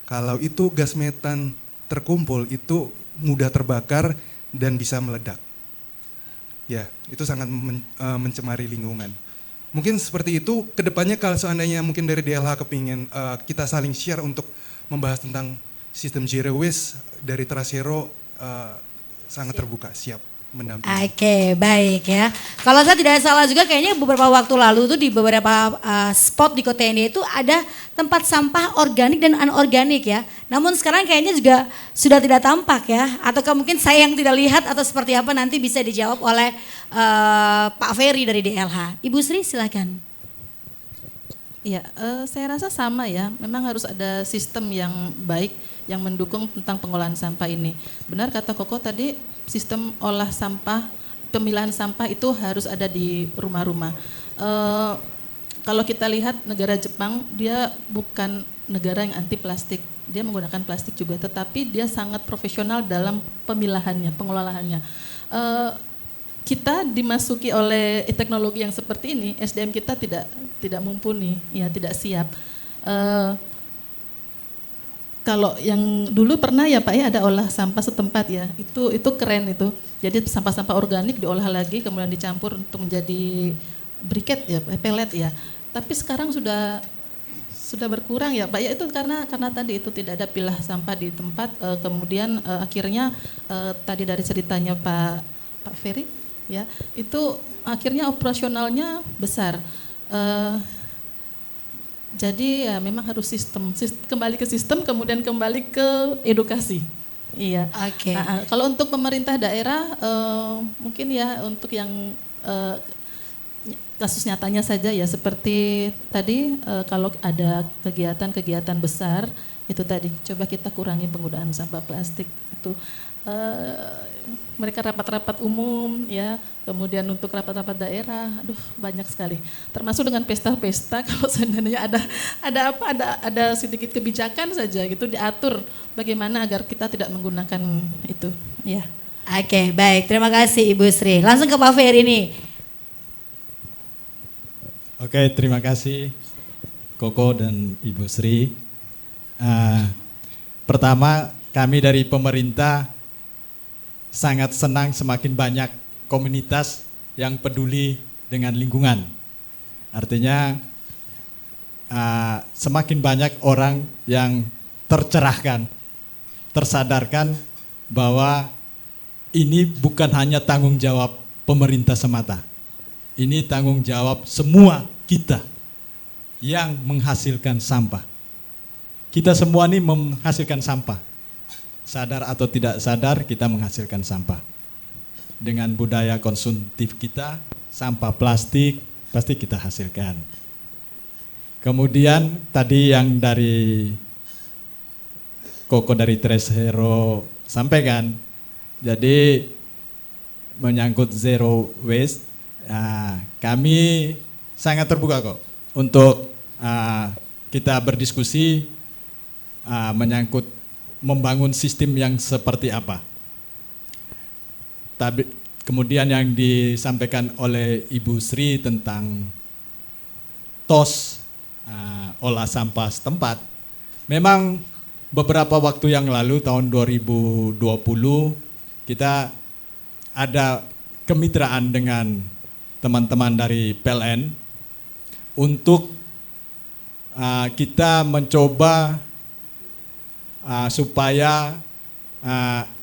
Speaker 15: Kalau itu gas metan terkumpul itu mudah terbakar dan bisa meledak. Ya, itu sangat mencemari lingkungan. Mungkin seperti itu, kedepannya kalau seandainya mungkin dari DLH kepingin kita saling share untuk membahas tentang sistem zero waste dari Trasero sangat terbuka, siap mendampingi.
Speaker 9: Oke, baik ya. Kalau saya tidak salah juga kayaknya beberapa waktu lalu tuh di beberapa spot di Kota ini itu ada tempat sampah organik dan anorganik ya. Namun sekarang kayaknya juga sudah tidak tampak ya. Ataukah mungkin saya yang tidak lihat atau seperti apa nanti bisa dijawab oleh Pak Ferry dari DLH. Ibu Sri silakan.
Speaker 16: Ya, saya rasa sama ya. Memang harus ada sistem yang baik yang mendukung tentang pengolahan sampah ini. Benar kata Koko tadi, sistem olah sampah, pemilahan sampah itu harus ada di rumah-rumah. Kalau kita lihat negara Jepang, dia bukan negara yang anti plastik. Dia menggunakan plastik juga, tetapi dia sangat profesional dalam pemilahannya, pengelolaannya. Kita dimasuki oleh teknologi yang seperti ini, SDM kita tidak mumpuni, ya tidak siap. Kalau yang dulu pernah ya Pak ya ada olah sampah setempat ya, itu keren itu. Jadi sampah-sampah organik diolah lagi kemudian dicampur untuk menjadi briket ya, pelet ya. Tapi sekarang sudah berkurang ya Pak ya, itu karena tadi itu tidak ada pilah sampah di tempat, kemudian akhirnya tadi dari ceritanya Pak Ferry ya, itu akhirnya operasionalnya besar. Jadi ya memang harus sistem, kembali ke sistem, kemudian kembali ke edukasi. Iya.
Speaker 9: Oke.
Speaker 16: Kalau untuk pemerintah daerah mungkin ya untuk yang kasus nyatanya saja ya seperti tadi kalau ada kegiatan-kegiatan besar itu tadi coba kita kurangi penggunaan sampah plastik itu. Mereka rapat-rapat umum ya, kemudian untuk rapat-rapat daerah, aduh banyak sekali. Termasuk dengan pesta-pesta kalau seandainya ada sedikit kebijakan saja gitu diatur bagaimana agar kita tidak menggunakan itu ya.
Speaker 9: Oke, baik. Terima kasih Ibu Sri. Langsung ke Pak Ferry nih.
Speaker 10: Oke, terima kasih Koko dan Ibu Sri. Pertama, kami dari pemerintah sangat senang semakin banyak komunitas yang peduli dengan lingkungan. Artinya semakin banyak orang yang tercerahkan, tersadarkan bahwa ini bukan hanya tanggung jawab pemerintah semata. Ini tanggung jawab semua kita yang menghasilkan sampah. Kita semua ini menghasilkan sampah. Sadar atau tidak sadar kita menghasilkan sampah. Dengan budaya konsumtif kita, sampah plastik pasti kita hasilkan. Kemudian tadi yang dari Koko dari Trasero sampaikan, jadi menyangkut zero waste, kami sangat terbuka kok untuk kita berdiskusi menyangkut membangun sistem yang seperti apa. Kemudian yang disampaikan oleh Ibu Sri tentang TOS, olah sampah setempat. Memang beberapa waktu yang lalu tahun 2020 kita ada kemitraan dengan teman-teman dari PLN untuk kita mencoba supaya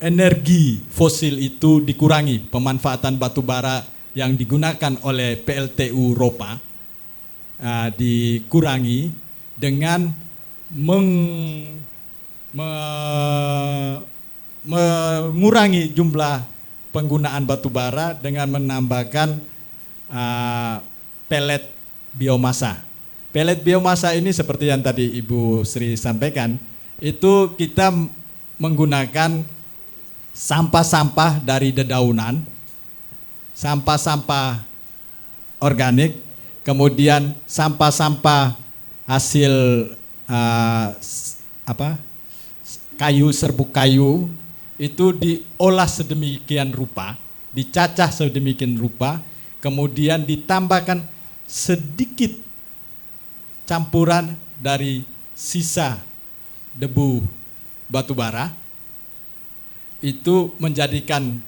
Speaker 10: energi fosil itu dikurangi, pemanfaatan batu bara yang digunakan oleh PLTU Ropa dikurangi dengan mengurangi jumlah penggunaan batu bara dengan menambahkan pelet biomasa. Pelet biomasa ini seperti yang tadi Ibu Sri sampaikan, itu kita menggunakan sampah-sampah dari dedaunan, sampah-sampah organik, kemudian sampah-sampah hasil kayu, serbuk kayu, itu diolah sedemikian rupa, dicacah sedemikian rupa, kemudian ditambahkan sedikit campuran dari sisa debu batu bara, itu menjadikan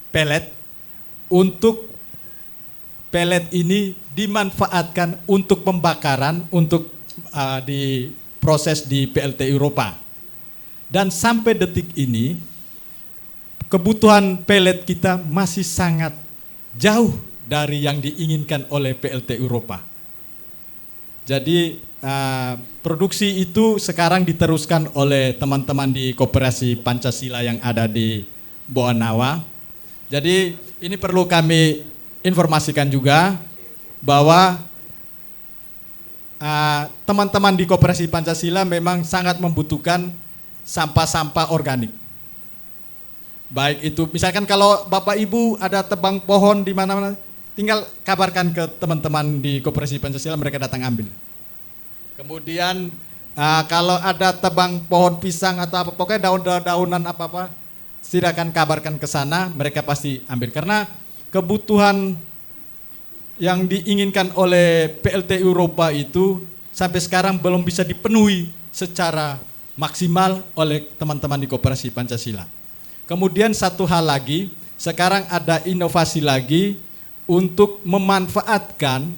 Speaker 10: pelet. Untuk pelet ini dimanfaatkan untuk pembakaran, untuk diproses di PLTU Ropa. Dan sampai detik ini kebutuhan pelet kita masih sangat jauh dari yang diinginkan oleh PLTU Ropa. Jadi produksi itu sekarang diteruskan oleh teman-teman di Koperasi Pancasila yang ada di Boanawa. Jadi ini perlu kami informasikan juga bahwa teman-teman di Koperasi Pancasila memang sangat membutuhkan sampah-sampah organik. Baik itu, misalkan kalau Bapak Ibu ada tebang pohon di mana-mana, tinggal kabarkan ke teman-teman di Koperasi Pancasila, mereka datang ambil. Kemudian kalau ada tebang pohon pisang atau apa, pokoknya daun-daunan apa-apa, silakan kabarkan ke sana, mereka pasti ambil. Karena kebutuhan yang diinginkan oleh PLTU Ropa itu sampai sekarang belum bisa dipenuhi secara maksimal oleh teman-teman di Koperasi Pancasila. Kemudian satu hal lagi, sekarang ada inovasi lagi untuk memanfaatkan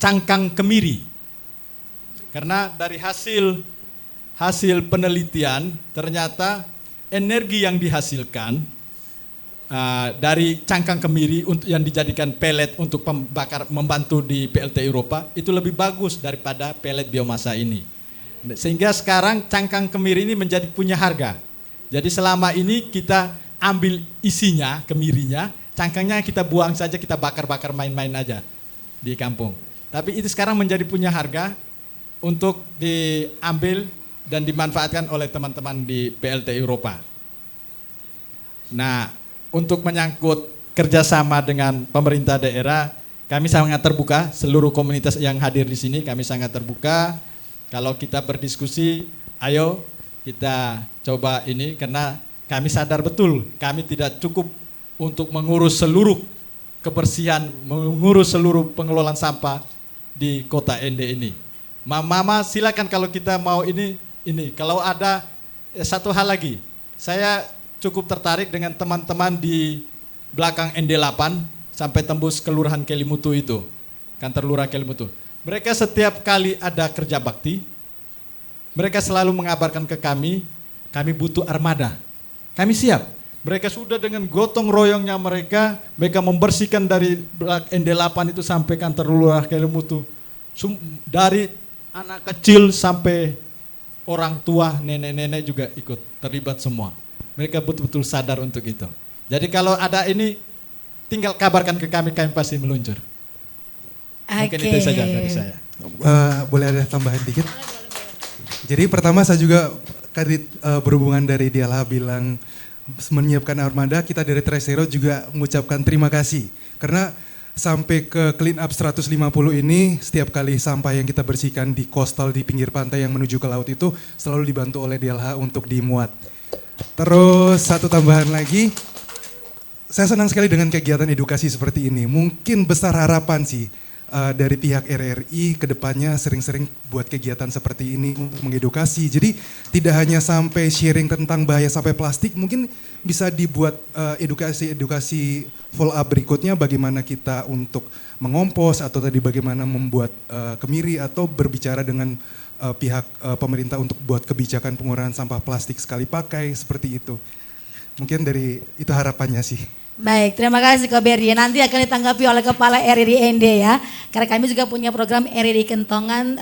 Speaker 10: cangkang kemiri. Karena dari hasil penelitian ternyata energi yang dihasilkan dari cangkang kemiri untuk yang dijadikan pelet untuk membantu di PLTU Ropa itu lebih bagus daripada pelet biomasa ini. Sehingga sekarang cangkang kemiri ini menjadi punya harga. Jadi selama ini kita ambil isinya, kemirinya, cangkangnya kita buang saja, kita bakar-bakar main-main aja di kampung. Tapi itu sekarang menjadi punya harga untuk diambil dan dimanfaatkan oleh teman-teman di PLTU Ropa. Nah, untuk menyangkut kerjasama dengan pemerintah daerah, kami sangat terbuka, seluruh komunitas yang hadir di sini kami sangat terbuka. Kalau kita berdiskusi, ayo kita coba ini, karena kami sadar betul kami tidak cukup untuk mengurus seluruh kebersihan, mengurus seluruh pengelolaan sampah di kota Ende ini. Mama silakan kalau kita mau ini. Kalau ada satu hal lagi, saya cukup tertarik dengan teman-teman di belakang Ende 8 sampai tembus Kelurahan Kelimutu itu, kantor Lurah Kelimutu. Mereka setiap kali ada kerja bakti, mereka selalu mengabarkan ke kami butuh armada. Kami siap. Mereka sudah dengan gotong royongnya mereka membersihkan dari ND8 itu sampai kantor Lurah Kelimutu. Dari anak kecil sampai orang tua, nenek-nenek juga ikut terlibat semua. Mereka betul-betul sadar untuk itu. Jadi kalau ada ini, tinggal kabarkan ke kami pasti meluncur. Mungkin itu saja dari saya.
Speaker 15: Boleh ada tambahan dikit? Jadi pertama saya juga berhubungan dari Dialha bilang menyiapkan armada, kita dari Tresero juga mengucapkan terima kasih. Karena sampai ke clean up 150 ini, setiap kali sampah yang kita bersihkan di coastal, di pinggir pantai yang menuju ke laut itu selalu dibantu oleh Dialha untuk dimuat. Terus satu tambahan lagi, saya senang sekali dengan kegiatan edukasi seperti ini. Mungkin besar harapan sih dari pihak RRI ke depannya sering-sering buat kegiatan seperti ini untuk mengedukasi. Jadi tidak hanya sampai sharing tentang bahaya sampah plastik, mungkin bisa dibuat edukasi follow up berikutnya bagaimana kita untuk mengompos atau tadi bagaimana membuat kemiri atau berbicara dengan pihak pemerintah untuk buat kebijakan pengurangan sampah plastik sekali pakai seperti itu. Mungkin dari itu harapannya sih.
Speaker 9: Baik, terima kasih Ko Berdi. Nanti akan ditanggapi oleh Kepala RRIND ya. Karena kami juga punya program RRI Kentongan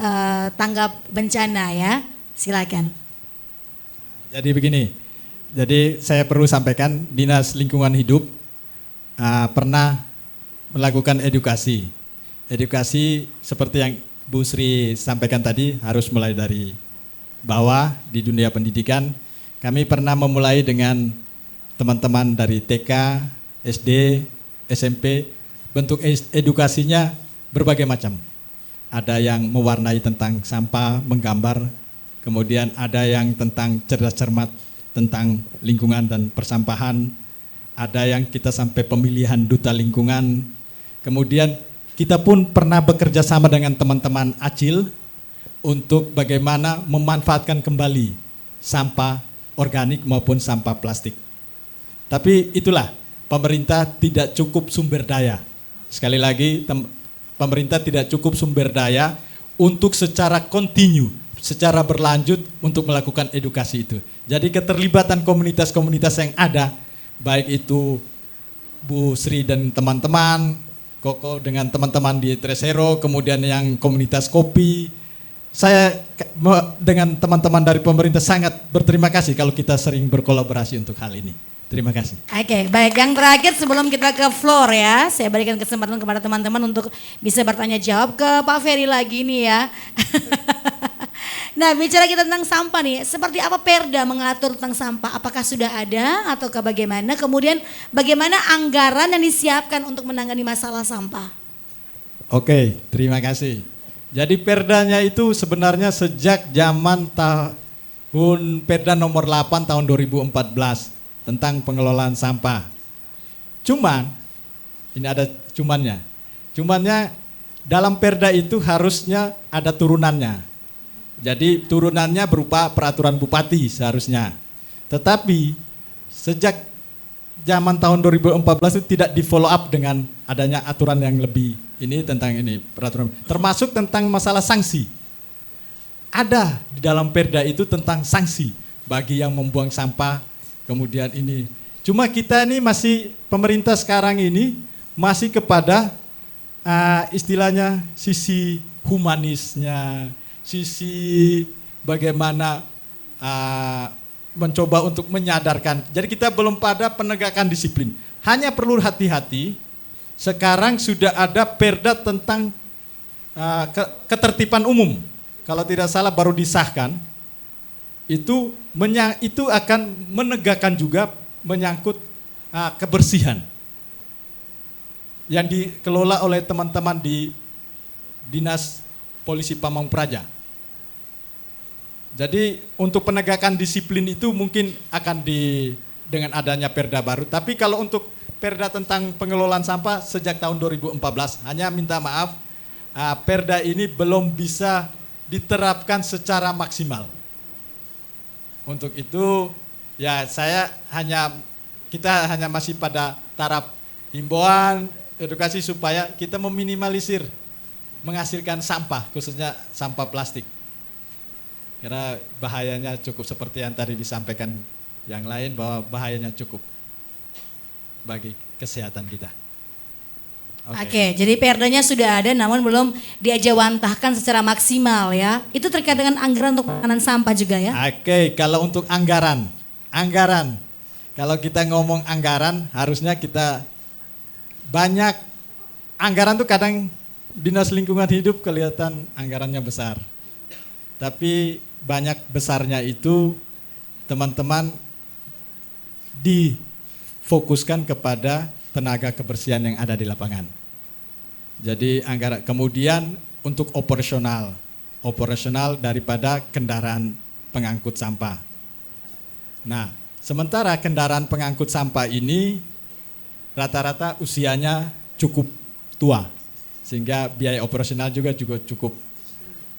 Speaker 9: tanggap bencana ya. Silakan.
Speaker 10: Jadi begini, jadi saya perlu sampaikan Dinas Lingkungan Hidup pernah melakukan edukasi. Edukasi seperti yang Bu Sri sampaikan tadi harus mulai dari bawah di dunia pendidikan. Kami pernah memulai dengan teman-teman dari TK, SD, SMP, bentuk edukasinya berbagai macam. Ada yang mewarnai tentang sampah, menggambar, kemudian ada yang tentang cerdas cermat, tentang lingkungan dan persampahan, ada yang kita sampai pemilihan duta lingkungan, kemudian kita pun pernah bekerja sama dengan teman-teman ACIL untuk bagaimana memanfaatkan kembali sampah organik maupun sampah plastik. Tapi itulah, pemerintah tidak cukup sumber daya. Sekali lagi, pemerintah tidak cukup sumber daya untuk secara kontinu, secara berlanjut untuk melakukan edukasi itu. Jadi keterlibatan komunitas-komunitas yang ada, baik itu Bu Sri dan teman-teman, Koko dengan teman-teman di Tresero, kemudian yang komunitas kopi. Saya dengan teman-teman dari pemerintah sangat berterima kasih kalau kita sering berkolaborasi untuk hal ini. Terima kasih.
Speaker 9: Oke, baik. Yang terakhir sebelum kita ke floor ya, saya berikan kesempatan kepada teman-teman untuk bisa bertanya jawab ke Pak Ferry lagi nih ya. Nah, bicara kita tentang sampah nih, seperti apa Perda mengatur tentang sampah? Apakah sudah ada ataukah bagaimana? Kemudian bagaimana anggaran yang disiapkan untuk menangani masalah sampah?
Speaker 10: Oke, terima kasih. Jadi Perdanya itu sebenarnya sejak zaman tahun Perda nomor 8 tahun 2014 tentang pengelolaan sampah. Cuman, ini ada cumannya. Cumannya dalam Perda itu harusnya ada turunannya. Jadi turunannya berupa peraturan bupati seharusnya. Tetapi sejak zaman tahun 2014 itu tidak di follow up dengan adanya aturan yang lebih ini tentang ini peraturan. Termasuk tentang masalah sanksi. Ada di dalam Perda itu tentang sanksi bagi yang membuang sampah. Kemudian ini. Cuma kita ini masih pemerintah sekarang ini masih kepada istilahnya sisi humanisnya. Sisi bagaimana mencoba untuk menyadarkan. Jadi kita belum pada penegakan disiplin. Hanya perlu hati-hati. Sekarang sudah ada Perda tentang ketertiban umum. Kalau tidak salah baru disahkan. Itu akan menegakkan juga menyangkut kebersihan. Yang dikelola oleh teman-teman di Dinas Polisi Pamong Praja. Jadi untuk penegakan disiplin itu mungkin akan dengan adanya Perda baru. Tapi kalau untuk Perda tentang pengelolaan sampah sejak tahun 2014, hanya minta maaf, Perda ini belum bisa diterapkan secara maksimal. Untuk itu ya kita hanya masih pada taraf himbauan, edukasi supaya kita meminimalisir menghasilkan sampah, khususnya sampah plastik. Karena bahayanya cukup seperti yang tadi disampaikan yang lain, bahwa bahayanya cukup bagi kesehatan kita.
Speaker 9: Oke, jadi Perdanya sudah ada namun belum diajawantahkan secara maksimal ya. Itu terkait dengan anggaran untuk penanganan sampah juga ya?
Speaker 10: Oke, kalau untuk anggaran. Kalau kita ngomong anggaran, harusnya kita banyak anggaran tuh kadang Dinas Lingkungan Hidup kelihatan anggarannya besar. Tapi banyak besarnya itu teman-teman difokuskan kepada tenaga kebersihan yang ada di lapangan. Jadi anggaran kemudian untuk operasional daripada kendaraan pengangkut sampah. Nah, sementara kendaraan pengangkut sampah ini rata-rata usianya cukup tua. Sehingga biaya operasional juga cukup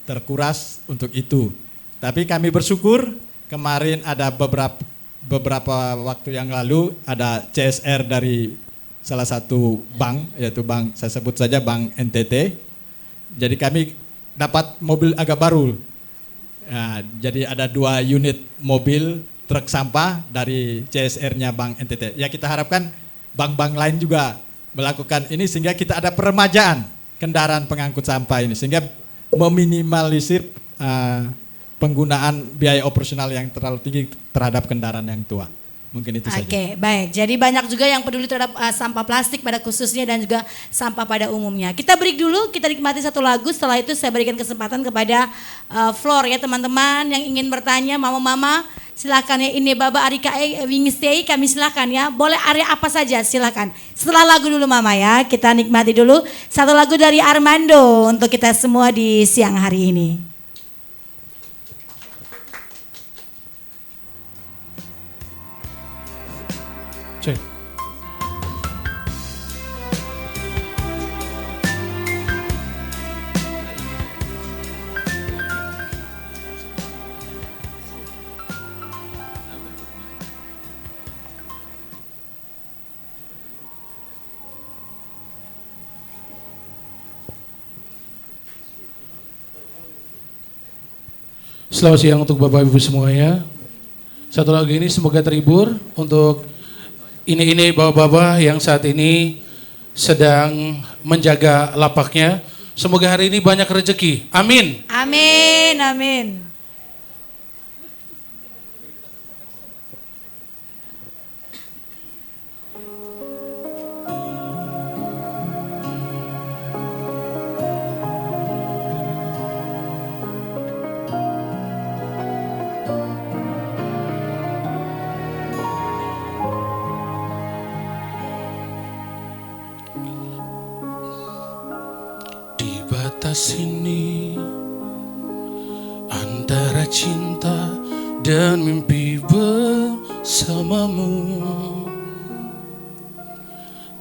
Speaker 10: terkuras untuk itu. Tapi kami bersyukur kemarin ada beberapa waktu yang lalu ada CSR dari salah satu bank, yaitu bank, saya sebut saja Bank NTT. Jadi kami dapat mobil agak baru Nah, jadi ada 2 unit mobil truk sampah dari CSR-nya Bank NTT. Ya kita harapkan bank-bank lain juga melakukan ini sehingga kita ada peremajaan kendaraan pengangkut sampah ini sehingga meminimalisir penggunaan biaya operasional yang terlalu tinggi terhadap kendaraan yang tua. Mungkin itu saja.
Speaker 9: Oke, baik. Jadi banyak juga yang peduli terhadap sampah plastik pada khususnya dan juga sampah pada umumnya. Kita break dulu, kita nikmati satu lagu. Setelah itu saya berikan kesempatan kepada Floor ya teman-teman yang ingin bertanya, mama-mama silakan ya. Ini Baba Arika Wingstay kami silakan ya. Boleh area apa saja silakan. Setelah lagu dulu mama ya. Kita nikmati dulu satu lagu dari Armando untuk kita semua di siang hari ini.
Speaker 17: Cek. Selamat siang untuk Bapak Ibu semuanya. Satu lagu ini semoga terhibur untuk ini bapak-bapak yang saat ini sedang menjaga lapaknya. Semoga hari ini banyak rezeki. Amin.
Speaker 9: Amin, amin.
Speaker 17: Sini antara cinta dan mimpi bersamamu,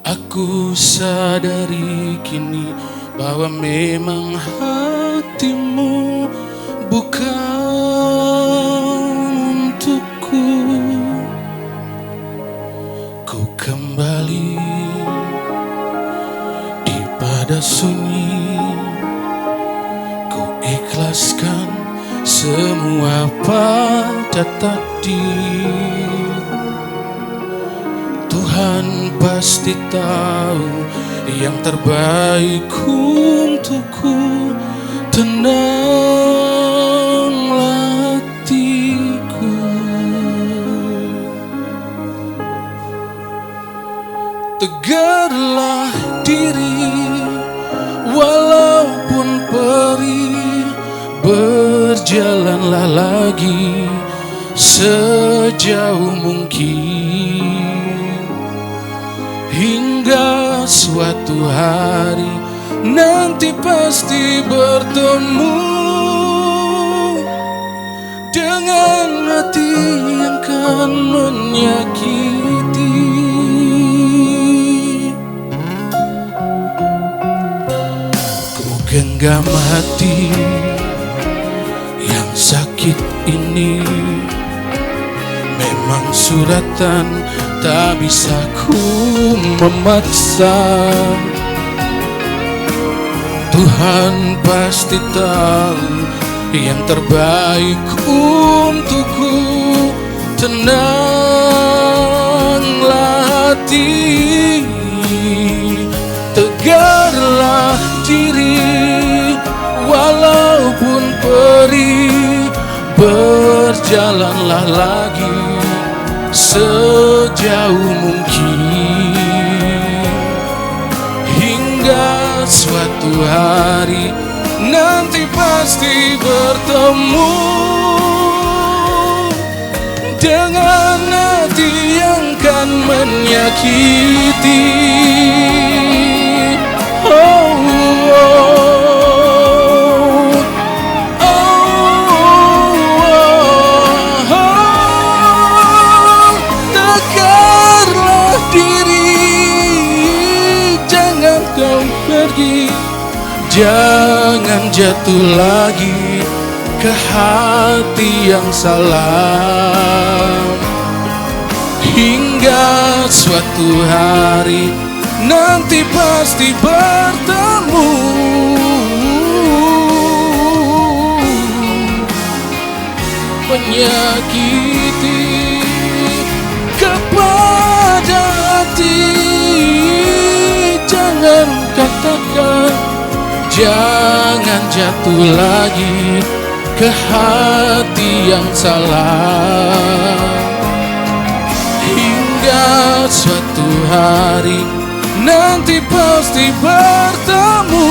Speaker 17: aku sadari kini bahwa memang hatimu bukan untukku. Ku kembali di pada sunyi, ikhlaskan semua pada takdir. Tuhan pasti tahu yang terbaik untukku. Tenanglah hatiku, tegarlah diri walaupun perih. Berjalanlah lagi sejauh mungkin hingga suatu hari nanti pasti bertemu dengan hati yang kan menyakiti. Ku genggam hati yang sakit ini, memang suratan tak bisa ku memaksa. Tuhan pasti tahu yang terbaik untukku. Tenanglah hati, tegarlah diri walaupun perih. Berjalanlah lagi sejauh mungkin hingga suatu hari nanti pasti bertemu dengan hati yang kan menyakiti. Tegarlah diri, jangan kau pergi, jangan jatuh lagi ke hati yang salah. Hingga suatu hari nanti pasti bertemu menyakiti kepada hati. Jangan katakan, jangan jatuh lagi ke hati yang salah. Hingga suatu hari nanti pasti bertemu.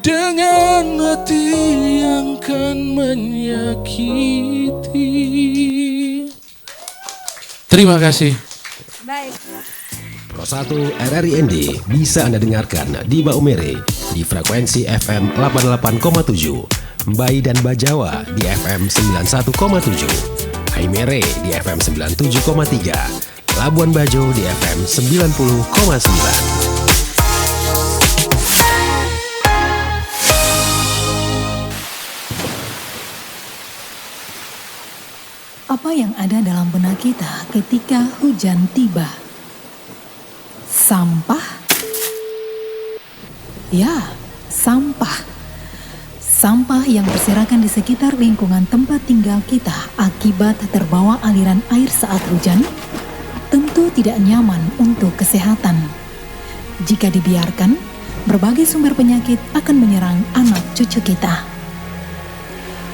Speaker 17: Dengan hati yang kan menyakiti. Terima kasih.
Speaker 9: Baik.
Speaker 3: Pro 1 RRIND bisa Anda dengarkan di Baumere di frekuensi FM 88,7, Mbai dan Bajawa di FM 91,7, Haimere di FM 97,3, Labuan Bajo di FM 90,9.
Speaker 18: Apa yang ada dalam benak kita ketika hujan tiba? Sampah? Ya, sampah. Sampah yang berserakan di sekitar lingkungan tempat tinggal kita akibat terbawa aliran air saat hujan tentu tidak nyaman untuk kesehatan. Jika dibiarkan, berbagai sumber penyakit akan menyerang anak cucu kita.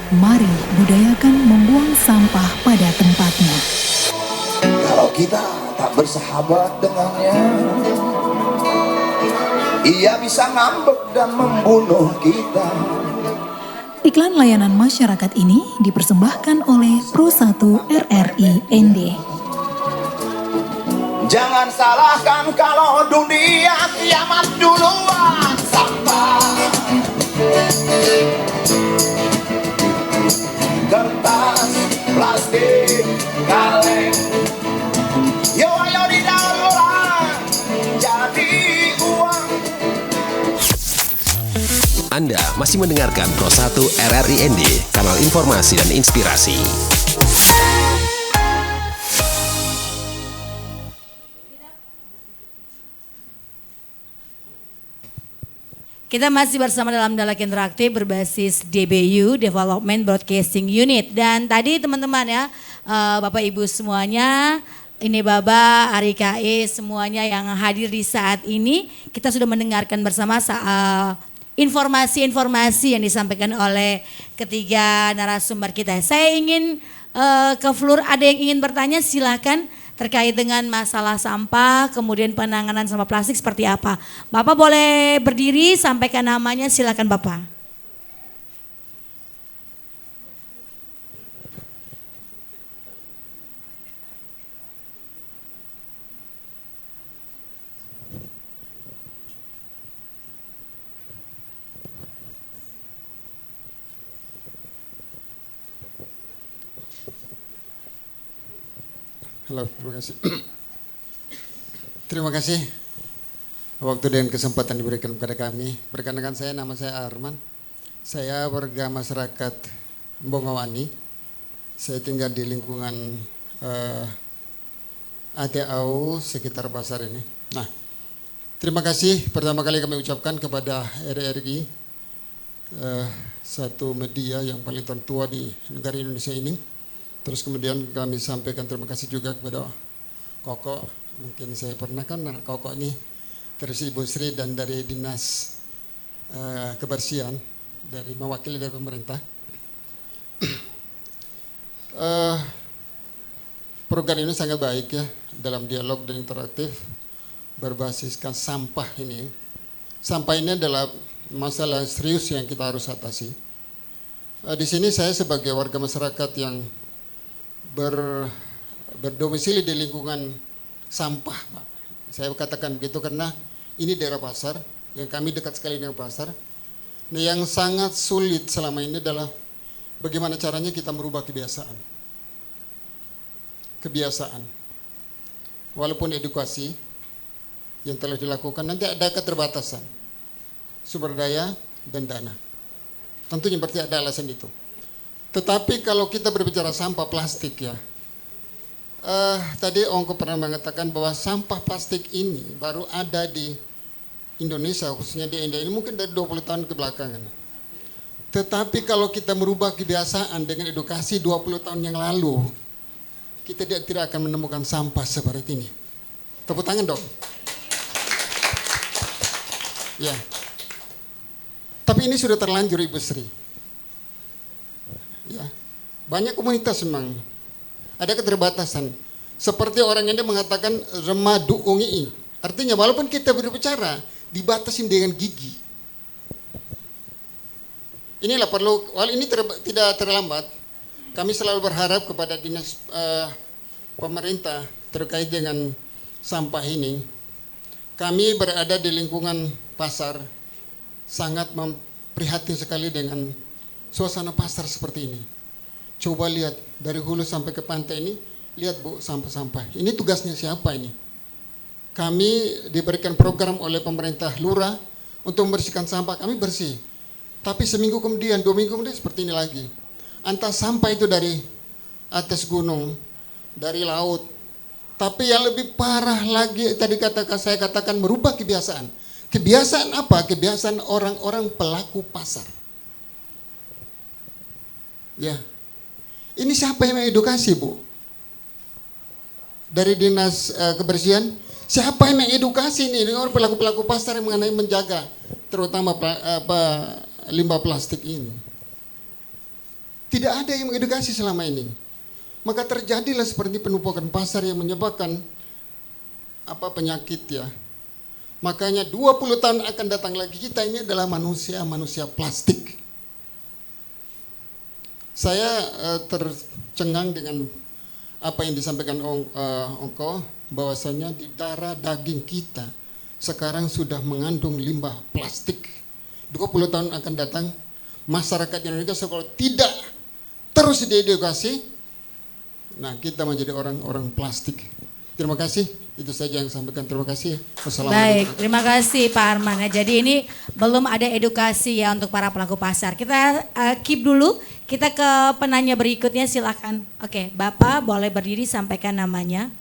Speaker 18: Mari budayakan membuang sampah pada tempatnya.
Speaker 19: Kalau kita tak bersahabat dengannya, ia bisa ngambek dan membunuh kita.
Speaker 18: Iklan layanan masyarakat ini dipersembahkan oleh Pro 1 RRIND.
Speaker 19: Jangan salahkan kalau dunia kiamat duluan. Sampah, kertas, plastik, kaleng, yo ayo didaur ulang jadi uang.
Speaker 3: Anda masih mendengarkan Pro 1 RRIND, kanal informasi dan inspirasi.
Speaker 9: Kita masih bersama dalam dialog interaktif berbasis DBU, Development Broadcasting Unit. Dan tadi teman-teman ya, Bapak Ibu semuanya, ini Baba, Arikae, semuanya yang hadir di saat ini, kita sudah mendengarkan bersama informasi-informasi yang disampaikan oleh ketiga narasumber kita. Saya ingin ke Flur, ada yang ingin bertanya silakan. Terkait dengan masalah sampah, kemudian penanganan sampah plastik seperti apa. Bapak boleh berdiri, sampaikan namanya, silakan Bapak.
Speaker 20: Halo, terima kasih. Terima kasih waktu dan kesempatan diberikan kepada kami. Perkenalkan saya, nama saya Arman. Saya warga masyarakat Bongowani. Saya tinggal di lingkungan ATAU sekitar pasar ini. Nah, terima kasih pertama kali kami ucapkan kepada RRI, satu media yang paling tertua di negara Indonesia ini. Terus kemudian kami sampaikan terima kasih juga kepada Koko. Mungkin saya pernah kan Koko ini terus Ibu Sri dan dari Dinas Kebersihan, dari mewakili dari pemerintah. Program ini sangat baik ya, dalam dialog dan interaktif berbasiskan sampah ini. Sampah ini adalah masalah serius yang kita harus atasi. Di sini saya sebagai warga masyarakat yang berdomisili di lingkungan sampah, Pak. Saya katakan begitu karena ini daerah pasar, yang kami dekat sekali dengan pasar. Nah, yang sangat sulit selama ini adalah bagaimana caranya kita merubah kebiasaan. Walaupun edukasi yang telah dilakukan, nanti ada keterbatasan sumber daya dan dana. Tentunya berarti ada alasan itu. Tetapi kalau kita berbicara sampah plastik ya, tadi Ongko pernah mengatakan bahwa sampah plastik ini baru ada di Indonesia, khususnya di India ini mungkin dari 20 tahun ke belakangan. Tetapi kalau kita merubah kebiasaan dengan edukasi 20 tahun yang lalu, kita tidak akan menemukan sampah seperti ini. Tepuk tangan dong. Ya. Tapi ini sudah terlanjur Ibu Sri. Ya. Banyak komunitas memang. Ada keterbatasan. Seperti orang yang mengatakan remadu ungi. Artinya walaupun kita berbicara, dibatasin dengan gigi. Inilah perlu, ini tidak terlambat. Kami selalu berharap kepada dinas pemerintah terkait dengan sampah ini. Kami berada di lingkungan pasar, sangat prihatin sekali dengan suasana pasar seperti ini. Coba lihat dari hulu sampai ke pantai ini, lihat Bu sampah-sampah. Ini tugasnya siapa ini? Kami diberikan program oleh pemerintah lurah untuk membersihkan sampah, kami bersih. Tapi seminggu kemudian, 2 minggu kemudian seperti ini lagi. Entah sampah itu dari atas gunung, dari laut. Tapi yang lebih parah lagi tadi saya katakan merubah kebiasaan. Kebiasaan apa? Kebiasaan orang-orang pelaku pasar. Ya. Ini siapa yang mengedukasi, Bu? Dari dinas kebersihan, siapa yang mengedukasi ini dengan pelaku-pelaku pasar yang mengenai menjaga terutama limbah plastik ini? Tidak ada yang mengedukasi selama ini. Maka terjadilah seperti penumpukan pasar yang menyebabkan penyakit ya. Makanya 20 tahun akan datang lagi kita ini adalah manusia plastik. Saya tercengang dengan apa yang disampaikan Ongko, bahwasanya di darah daging kita sekarang sudah mengandung limbah plastik. 20 tahun akan datang masyarakat Indonesia kalau tidak terus diedukasi, nah kita menjadi orang-orang plastik. Terima kasih, itu saja yang saya sampaikan. Terima kasih.
Speaker 9: Baik, terima kasih Pak Arman. Jadi ini belum ada edukasi ya untuk para pelaku pasar. Kita keep dulu, kita ke penanya berikutnya silakan. Oke, Bapak boleh berdiri sampaikan namanya.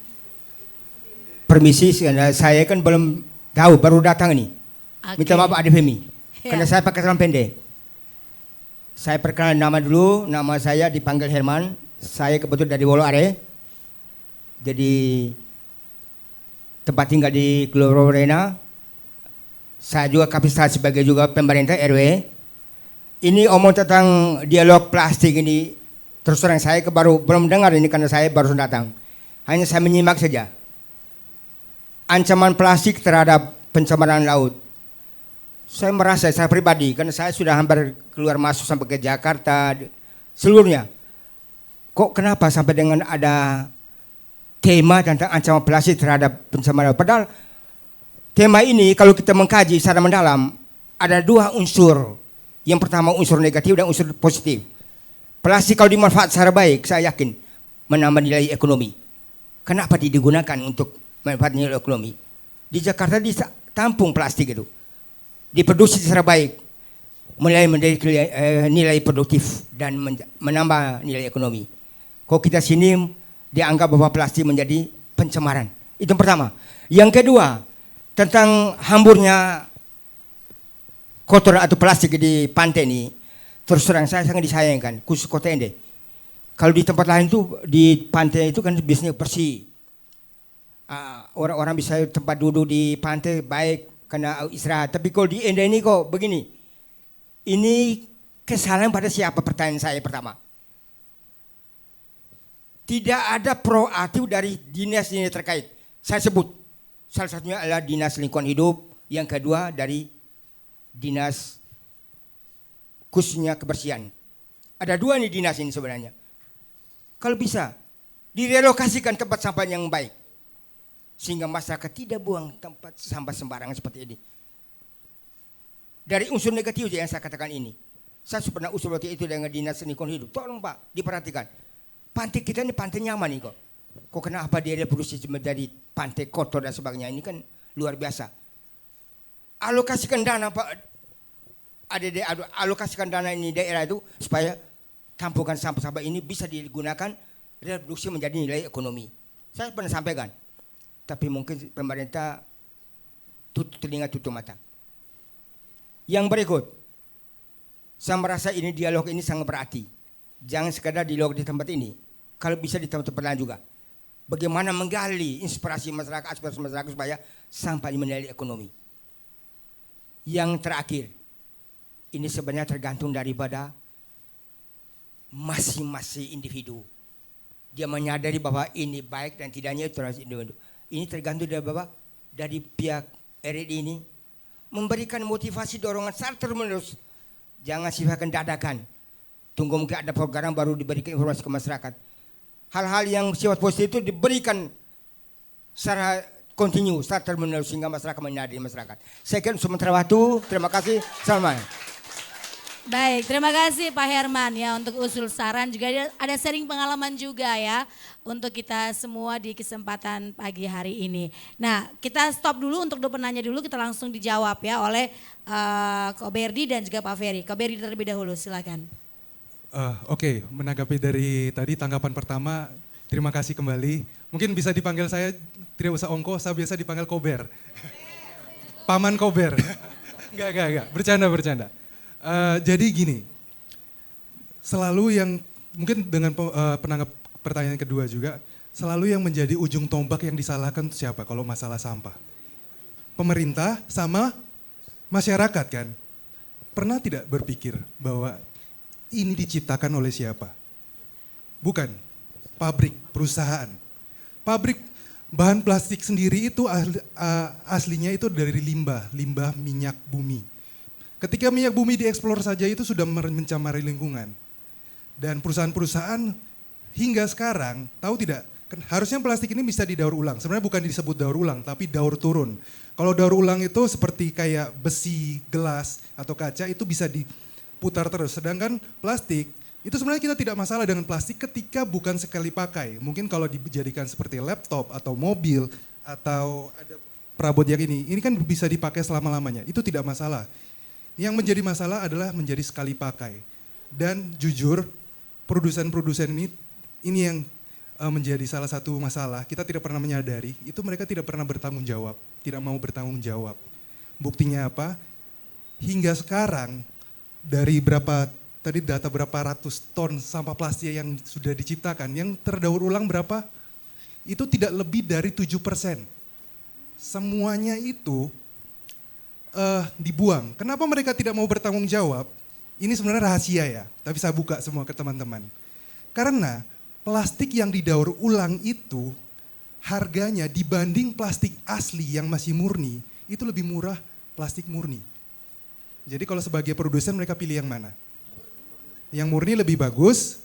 Speaker 21: Permisi, saya kan belum tahu, baru datang ini. Minta maaf Ade Femi, karena saya pakai salam pendek. Saya perkenalkan nama dulu, nama saya dipanggil Herman. Saya kebetulan dari Woloare. Jadi tempat tinggal di Glororena. Saya juga kapasitas sebagai juga pemerintah RW. Ini omong tentang dialog plastik ini, terus terang saya baru belum dengar ini karena saya baru datang. Hanya saya menyimak saja. Ancaman plastik terhadap pencemaran laut. Saya merasa, saya pribadi, karena saya sudah hampir keluar masuk sampai ke Jakarta, seluruhnya. Kok kenapa sampai dengan ada tema tentang ancaman plastik terhadap pencemaran laut? Padahal tema ini kalau kita mengkaji secara mendalam, ada 2 unsur. Yang pertama unsur negatif dan unsur positif. Plastik kalau dimanfaatkan secara baik, saya yakin menambah nilai ekonomi. Kenapa digunakan untuk manfaat nilai ekonomi? Di Jakarta ditampung plastik itu. Diproduksi secara baik, mulai menjadi nilai produktif dan menambah nilai ekonomi. Kalau kita sini dianggap bahwa plastik menjadi pencemaran. Itu yang pertama. Yang kedua, tentang hamburnya kotoran atau plastik di pantai ini, terus terang saya sangat disayangkan, khusus Kota Ende. Kalau di tempat lain tuh, di pantai itu kan biasanya bersih. Orang-orang bisa tempat duduk di pantai baik, karena istirahat. Tapi kalau di Ende ini kok begini. Ini kesalahan pada siapa, pertanyaan saya pertama. Tidak ada proaktif dari dinas-dinas terkait. Saya sebut, salah satunya adalah Dinas Lingkungan Hidup, yang kedua dari Dinas khususnya kebersihan. Ada 2 nih dinas ini sebenarnya. Kalau bisa, direlokasikan tempat sampah yang baik. Sehingga masyarakat tidak buang tempat sampah sembarangan seperti ini. Dari unsur negatif yang saya katakan ini. Saya pernah usul waktu itu dengan Dinas Lingkungan Hidup. Tolong Pak, diperhatikan. Pantai kita ini pantai nyaman nih kok. Kok kenapa dia reproduksi menjadi pantai kotor dan sebagainya. Ini kan luar biasa. Alokasikan dana Pak. Alokasikan dana ini daerah itu supaya tampungan sampah-sampah ini bisa digunakan reproduksi menjadi nilai ekonomi. Saya pernah sampaikan. Tapi mungkin pemerintah tutup telinga tutup mata. Yang berikut, saya merasa ini dialog ini sangat berarti. Jangan sekadar dialog di tempat ini, kalau bisa di tempat-tempat lain juga. Bagaimana menggali inspirasi masyarakat, aspirasi masyarakat supaya sampai menilai ekonomi. Yang terakhir, ini sebenarnya tergantung daripada masing-masing individu. Dia menyadari bahwa ini baik dan tidaknya itu individu. Ini tergantung dari bahwa dari pihak RRI ini memberikan motivasi dorongan secara terus-menerus. Jangan sifatkan dadakan. Tunggu mungkin ada program baru diberikan informasi ke masyarakat. Hal-hal yang sifat positif itu diberikan secara kontinu, secara terus-menerus sehingga masyarakat menyadari masyarakat. Saya kira sementara waktu, terima kasih. Selamat.
Speaker 9: Baik, terima kasih Pak Herman ya untuk usul saran, juga ada sharing pengalaman juga ya untuk kita semua di kesempatan pagi hari ini. Nah, kita stop dulu untuk dua penanya dulu, kita langsung dijawab ya oleh Ko Berdi dan juga Pak Ferry. Ko Berdi terlebih dahulu, silakan.
Speaker 15: Oke, menanggapi dari tadi tanggapan pertama, terima kasih kembali. Mungkin bisa dipanggil saya, tidak usah Ongko, saya biasa dipanggil Kober. Paman Kober. Enggak, bercanda. Jadi gini, selalu yang, mungkin dengan penanggap pertanyaan kedua juga, selalu yang menjadi ujung tombak yang disalahkan siapa kalau masalah sampah? Pemerintah sama masyarakat kan? Pernah tidak berpikir bahwa ini diciptakan oleh siapa? Bukan, pabrik, perusahaan. Pabrik bahan plastik sendiri itu aslinya itu dari limbah minyak bumi. Ketika minyak bumi dieksplor saja itu sudah mencemari lingkungan. Dan perusahaan-perusahaan hingga sekarang, tahu tidak, harusnya plastik ini bisa didaur ulang. Sebenarnya bukan disebut daur ulang, tapi daur turun. Kalau daur ulang itu seperti kayak besi, gelas, atau kaca itu bisa diputar terus. Sedangkan plastik, itu sebenarnya kita tidak masalah dengan plastik ketika bukan sekali pakai. Mungkin kalau dijadikan seperti laptop atau mobil atau ada perabot yang ini kan bisa dipakai selama-lamanya. Itu tidak masalah. Yang menjadi masalah adalah menjadi sekali pakai. Dan jujur, produsen-produsen ini yang menjadi salah satu masalah. Kita tidak pernah menyadari, itu mereka tidak pernah bertanggung jawab. Tidak mau bertanggung jawab. Buktinya apa? Hingga sekarang, dari tadi data berapa ratus ton sampah plastik yang sudah diciptakan, yang terdaur ulang berapa? Itu tidak lebih dari 7%. Semuanya itu dibuang. Kenapa mereka tidak mau bertanggung jawab? Ini sebenarnya rahasia ya, tapi saya buka semua ke teman-teman. Karena plastik yang didaur ulang itu harganya dibanding plastik asli yang masih murni, itu lebih murah plastik murni. Jadi kalau sebagai produsen mereka pilih yang mana? Yang murni lebih bagus,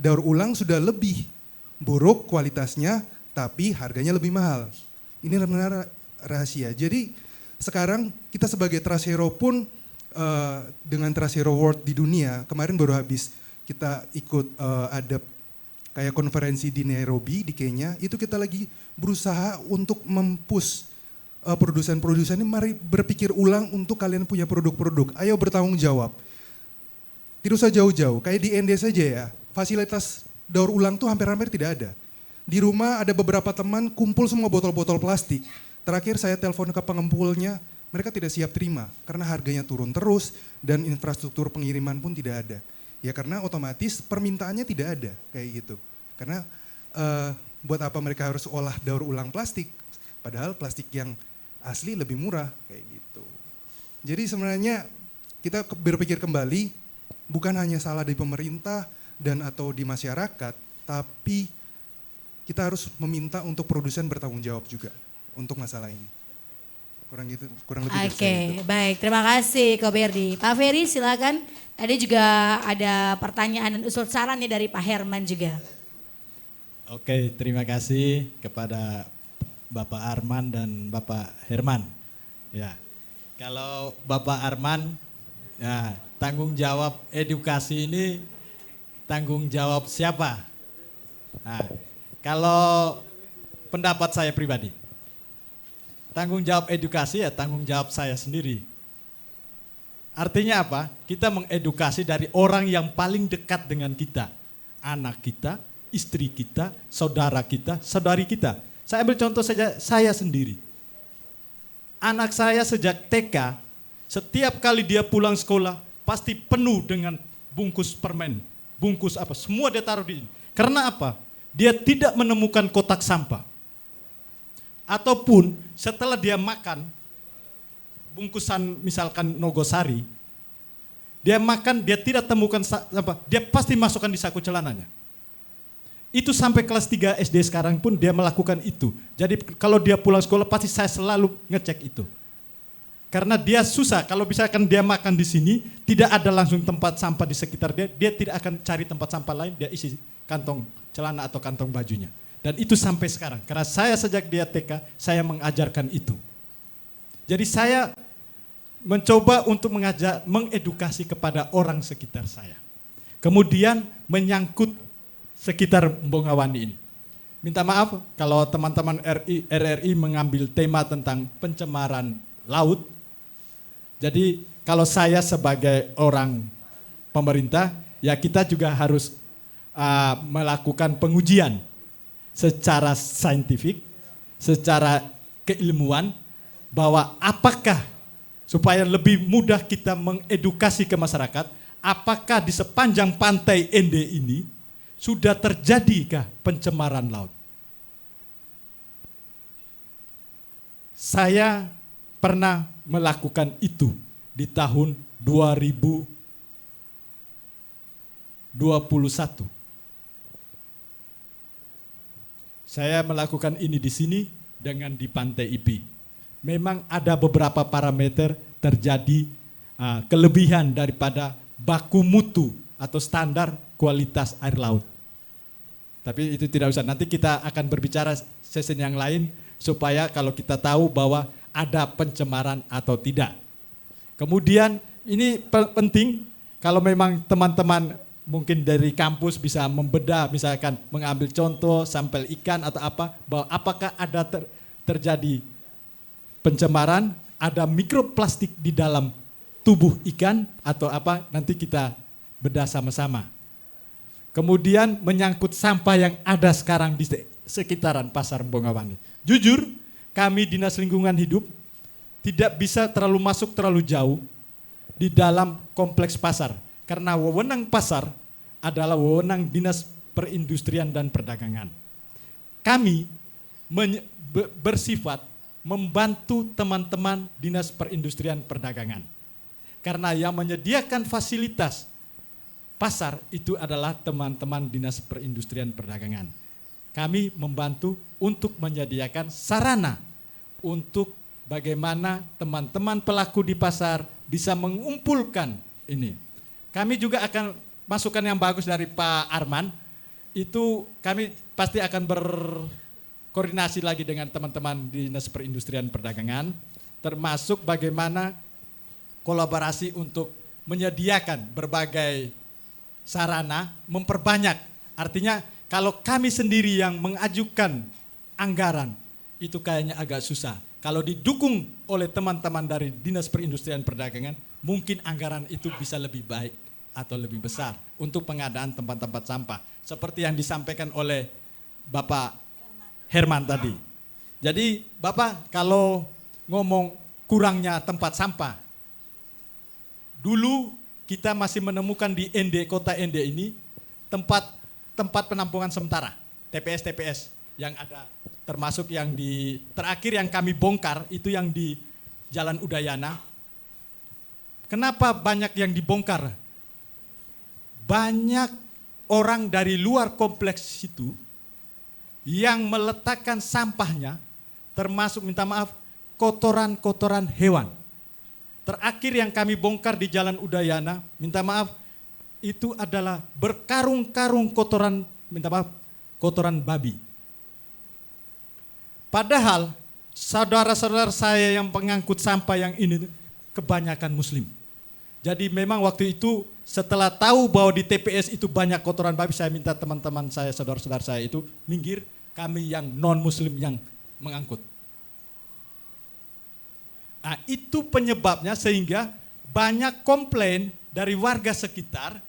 Speaker 15: daur ulang sudah lebih buruk kualitasnya, tapi harganya lebih mahal. Ini benar rahasia. Jadi sekarang kita sebagai Trust Hero pun dengan Trust Hero World di dunia, kemarin baru habis kita ikut ada kayak konferensi di Nairobi di Kenya, itu kita lagi berusaha untuk mempush produsen-produsen ini, mari berpikir ulang untuk kalian punya produk-produk, ayo bertanggung jawab. Tidak usah jauh-jauh, kayak di ND saja ya, fasilitas daur ulang tuh hampir-hampir tidak ada. Di rumah ada beberapa teman kumpul semua botol-botol plastik. Terakhir saya telepon ke pengempulnya, mereka tidak siap terima karena harganya turun terus dan infrastruktur pengiriman pun tidak ada. Ya karena otomatis permintaannya tidak ada kayak gitu. Karena buat apa mereka harus olah daur ulang plastik, padahal plastik yang asli lebih murah kayak gitu. Jadi sebenarnya kita berpikir kembali, bukan hanya salah di pemerintah dan atau di masyarakat, tapi kita harus meminta untuk produsen bertanggung jawab juga untuk masalah ini. Kurang lebih dari
Speaker 9: Oke,
Speaker 15: itu.
Speaker 9: baik. Terima kasih Ko Berdi. Pak Ferry silakan. Tadi juga ada pertanyaan dan usul saran nih dari Pak Herman juga.
Speaker 10: Oke, terima kasih kepada Bapak Arman dan Bapak Herman. Ya, kalau Bapak Arman, ya tanggung jawab edukasi ini tanggung jawab siapa? Nah, kalau pendapat saya pribadi, tanggung jawab edukasi ya tanggung jawab saya sendiri. Artinya apa? Kita mengedukasi dari orang yang paling dekat dengan kita. Anak kita, istri kita, saudara kita, saudari kita. Saya ambil contoh saja saya sendiri. Anak saya sejak TK
Speaker 1: Setiap kali dia pulang sekolah pasti penuh dengan bungkus permen, bungkus apa, semua dia taruh di sini. Karena apa? Dia tidak menemukan kotak sampah. Ataupun setelah dia makan bungkusan misalkan Nogosari, dia makan, dia tidak temukan sampah, dia pasti masukkan di saku celananya. Itu sampai kelas 3 SD sekarang pun dia melakukan itu. Jadi kalau dia pulang sekolah pasti saya selalu ngecek itu. Karena dia susah, kalau misalkan dia makan di sini, tidak ada langsung tempat sampah di sekitar dia, dia tidak akan cari tempat sampah lain, dia isi kantong celana atau kantong bajunya. Dan itu sampai sekarang, karena saya sejak dia TK, saya mengajarkan itu. Jadi saya mencoba untuk mengedukasi kepada orang sekitar saya. Kemudian menyangkut sekitar Mbongawani ini. Minta maaf kalau teman-teman RRI mengambil tema tentang pencemaran laut. Jadi kalau saya sebagai orang pemerintah, ya kita juga harus melakukan pengujian secara saintifik, secara keilmuan, bahwa apakah supaya lebih mudah kita mengedukasi ke masyarakat, apakah di sepanjang pantai Ende ini sudah terjadikah pencemaran laut? Saya pernah melakukan itu di tahun 2021. Saya melakukan ini di sini dengan di Pantai Ipi. Memang ada beberapa parameter terjadi kelebihan daripada baku mutu atau standar kualitas air laut. Tapi itu tidak usah, nanti kita akan berbicara sesi yang lain supaya kalau kita tahu bahwa ada pencemaran atau tidak. Kemudian ini penting kalau memang teman-teman mungkin dari kampus bisa membedah, misalkan mengambil contoh sampel ikan atau apa, bahwa apakah ada terjadi pencemaran, ada mikroplastik di dalam tubuh ikan atau apa, nanti kita bedah sama-sama. Kemudian menyangkut sampah yang ada sekarang di sekitaran Pasar Mbongawani. Jujur, kami Dinas Lingkungan Hidup tidak bisa terlalu masuk terlalu jauh di dalam kompleks pasar. Karena wewenang pasar adalah wewenang Dinas Perindustrian dan Perdagangan. Kami bersifat membantu teman-teman Dinas Perindustrian Perdagangan. Karena yang menyediakan fasilitas pasar itu adalah teman-teman Dinas Perindustrian Perdagangan. Kami membantu untuk menyediakan sarana untuk bagaimana teman-teman pelaku di pasar bisa mengumpulkan ini. Kami juga akan masukan yang bagus dari Pak Arman, itu kami pasti akan berkoordinasi lagi dengan teman-teman Dinas Perindustrian Perdagangan, termasuk bagaimana kolaborasi untuk menyediakan berbagai sarana, memperbanyak. Artinya kalau kami sendiri yang mengajukan anggaran, itu kayaknya agak susah. Kalau didukung oleh teman-teman dari Dinas Perindustrian Perdagangan, mungkin anggaran itu bisa lebih baik atau lebih besar untuk pengadaan tempat-tempat sampah. Seperti yang disampaikan oleh Bapak Herman tadi. Jadi Bapak kalau ngomong kurangnya tempat sampah, dulu kita masih menemukan di Ende, kota Ende ini, tempat penampungan sementara, TPS yang ada, termasuk yang di terakhir yang kami bongkar itu yang di Jalan Udayana. Kenapa banyak yang dibongkar? Banyak orang dari luar kompleks itu yang meletakkan sampahnya, termasuk minta maaf kotoran-kotoran hewan. Terakhir yang kami bongkar di Jalan Udayana, minta maaf, itu adalah berkarung-karung kotoran, minta maaf, kotoran babi. Padahal saudara-saudara saya yang pengangkut sampah yang ini kebanyakan muslim. Jadi memang waktu itu setelah tahu bahwa di TPS itu banyak kotoran babi, saya minta teman-teman saya, saudara-saudara saya itu minggir, kami yang non-muslim yang mengangkut. Nah, itu penyebabnya sehingga banyak komplain dari warga sekitar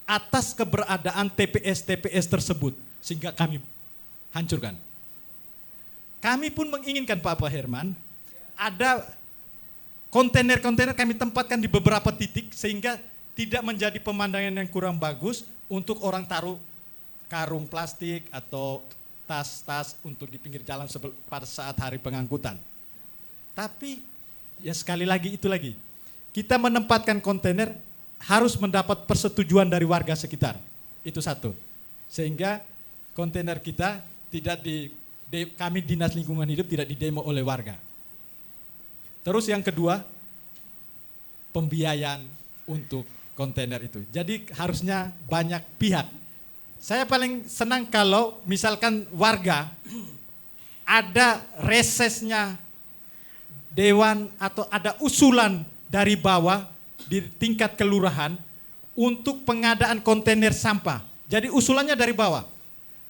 Speaker 1: atas keberadaan TPS tersebut, sehingga kami hancurkan. Kami pun menginginkan Pak Herman ada kontainer-kontainer kami tempatkan di beberapa titik sehingga tidak menjadi pemandangan yang kurang bagus untuk orang taruh karung plastik atau tas-tas untuk di pinggir jalan pada saat hari pengangkutan. Tapi ya sekali lagi itu lagi, kita menempatkan kontainer harus mendapat persetujuan dari warga sekitar. Itu satu. Sehingga kontainer kita tidak kami Dinas Lingkungan Hidup tidak didemo oleh warga. Terus yang kedua, pembiayaan untuk kontainer itu. Jadi harusnya banyak pihak. Saya paling senang kalau misalkan warga ada resesnya dewan atau ada usulan dari bawah di tingkat kelurahan untuk pengadaan kontainer sampah. Jadi usulannya dari bawah.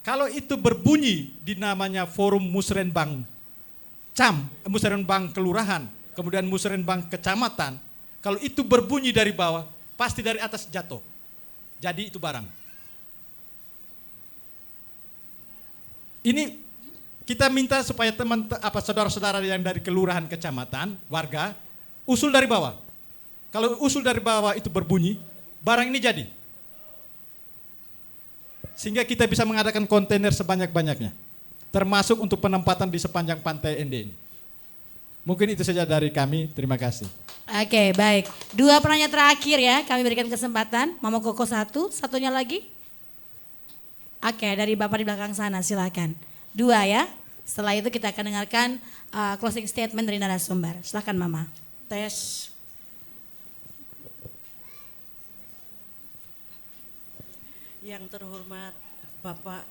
Speaker 1: Kalau itu berbunyi di namanya Forum Musrenbang Musrenbang Kelurahan, kemudian Musrenbang Kecamatan, kalau itu berbunyi dari bawah, pasti dari atas jatuh. Jadi itu barang. Ini kita minta supaya saudara-saudara yang dari kelurahan, kecamatan, warga, usul dari bawah. Kalau usul dari bawah itu berbunyi, barang ini jadi. Sehingga kita bisa mengadakan kontainer sebanyak-banyaknya. Termasuk untuk penempatan di sepanjang pantai Ende ini. Mungkin itu saja dari kami, terima kasih.
Speaker 9: Oke, baik. 2 penanya terakhir ya, kami berikan kesempatan. Mama Koko 1, satunya lagi. Oke, dari Bapak di belakang sana, silakan. 2 ya. Setelah itu kita akan dengarkan closing statement dari narasumber. Silakan Mama.
Speaker 4: Tes. Yang terhormat Bapak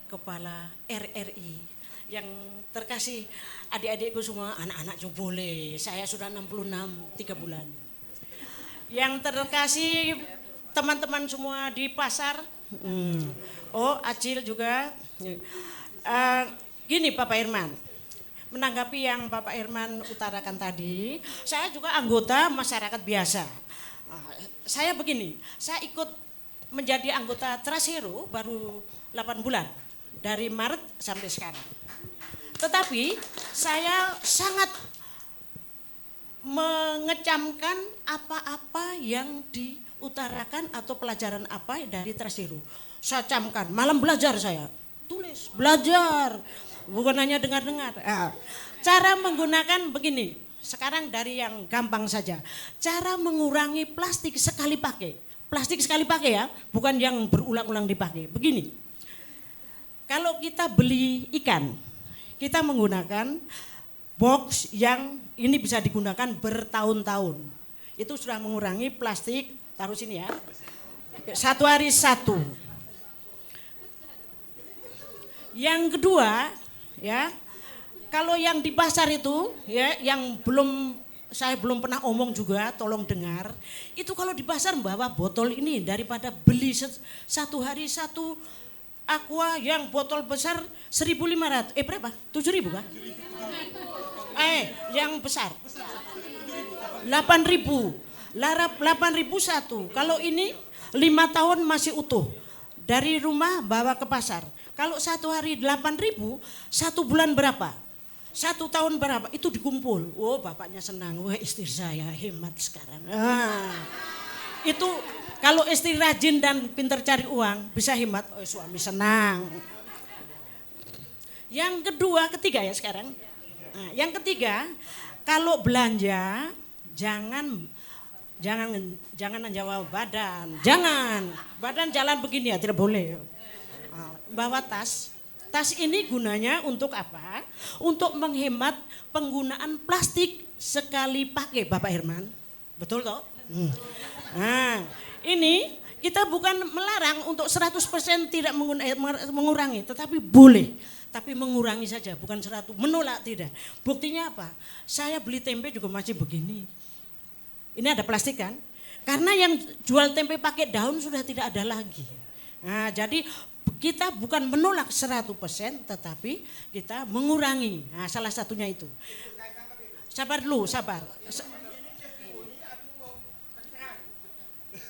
Speaker 4: Kepala RRI, yang terkasih adik-adikku semua, anak-anak juga boleh, saya sudah 66, 3 bulan. Yang terkasih teman-teman semua di pasar, oh Acil juga. Gini Bapak Irman, menanggapi yang Bapak Irman utarakan tadi, saya juga anggota masyarakat biasa. Saya begini, saya ikut menjadi anggota Trasero baru 8 bulan, dari Maret sampai sekarang. Tetapi saya sangat mengecamkan apa-apa yang diutarakan atau pelajaran apa dari Trasero. Saya camkan, malam belajar saya, tulis, belajar, bukan hanya dengar-dengar. Cara menggunakan begini, sekarang dari yang gampang saja, cara mengurangi plastik sekali pakai. Plastik sekali pakai ya, bukan yang berulang-ulang dipakai. Begini, kalau kita beli ikan, kita menggunakan box yang ini bisa digunakan bertahun-tahun. Itu sudah mengurangi plastik, taruh sini ya, 1 hari 1. Yang kedua, ya, kalau yang di pasar itu, ya, yang saya belum pernah omong juga, tolong dengar. Itu kalau di pasar membawa botol ini daripada beli 1 hari 1 aqua yang botol besar 1.500. Berapa? 7.000 kan? Yang besar. 8.000. 8.000 1. Kalau ini 5 tahun masih utuh. Dari rumah bawa ke pasar. Kalau 1 hari 8.000, 1 bulan berapa? 1 tahun berapa? Itu dikumpul. Oh bapaknya senang, wah istri saya hemat sekarang. Itu kalau istri rajin dan pintar cari uang bisa hemat, oh suami senang. Yang ketiga ya sekarang. Yang ketiga, kalau belanja jangan menjawab badan. Badan jalan begini ya, tidak boleh. Bawa tas. Tas ini gunanya untuk apa? Untuk menghemat penggunaan plastik sekali pakai, Bapak Herman. Betul toh? Nah, ini kita bukan melarang untuk 100% tidak mengurangi, tetapi boleh. Tapi mengurangi saja, bukan 100, menolak tidak. Buktinya apa? Saya beli tempe juga masih begini. Ini ada plastik kan? Karena yang jual tempe pakai daun sudah tidak ada lagi. Nah, jadi kita bukan menolak 100%, tetapi kita mengurangi. Nah, salah satunya itu. Sabar dulu, sabar.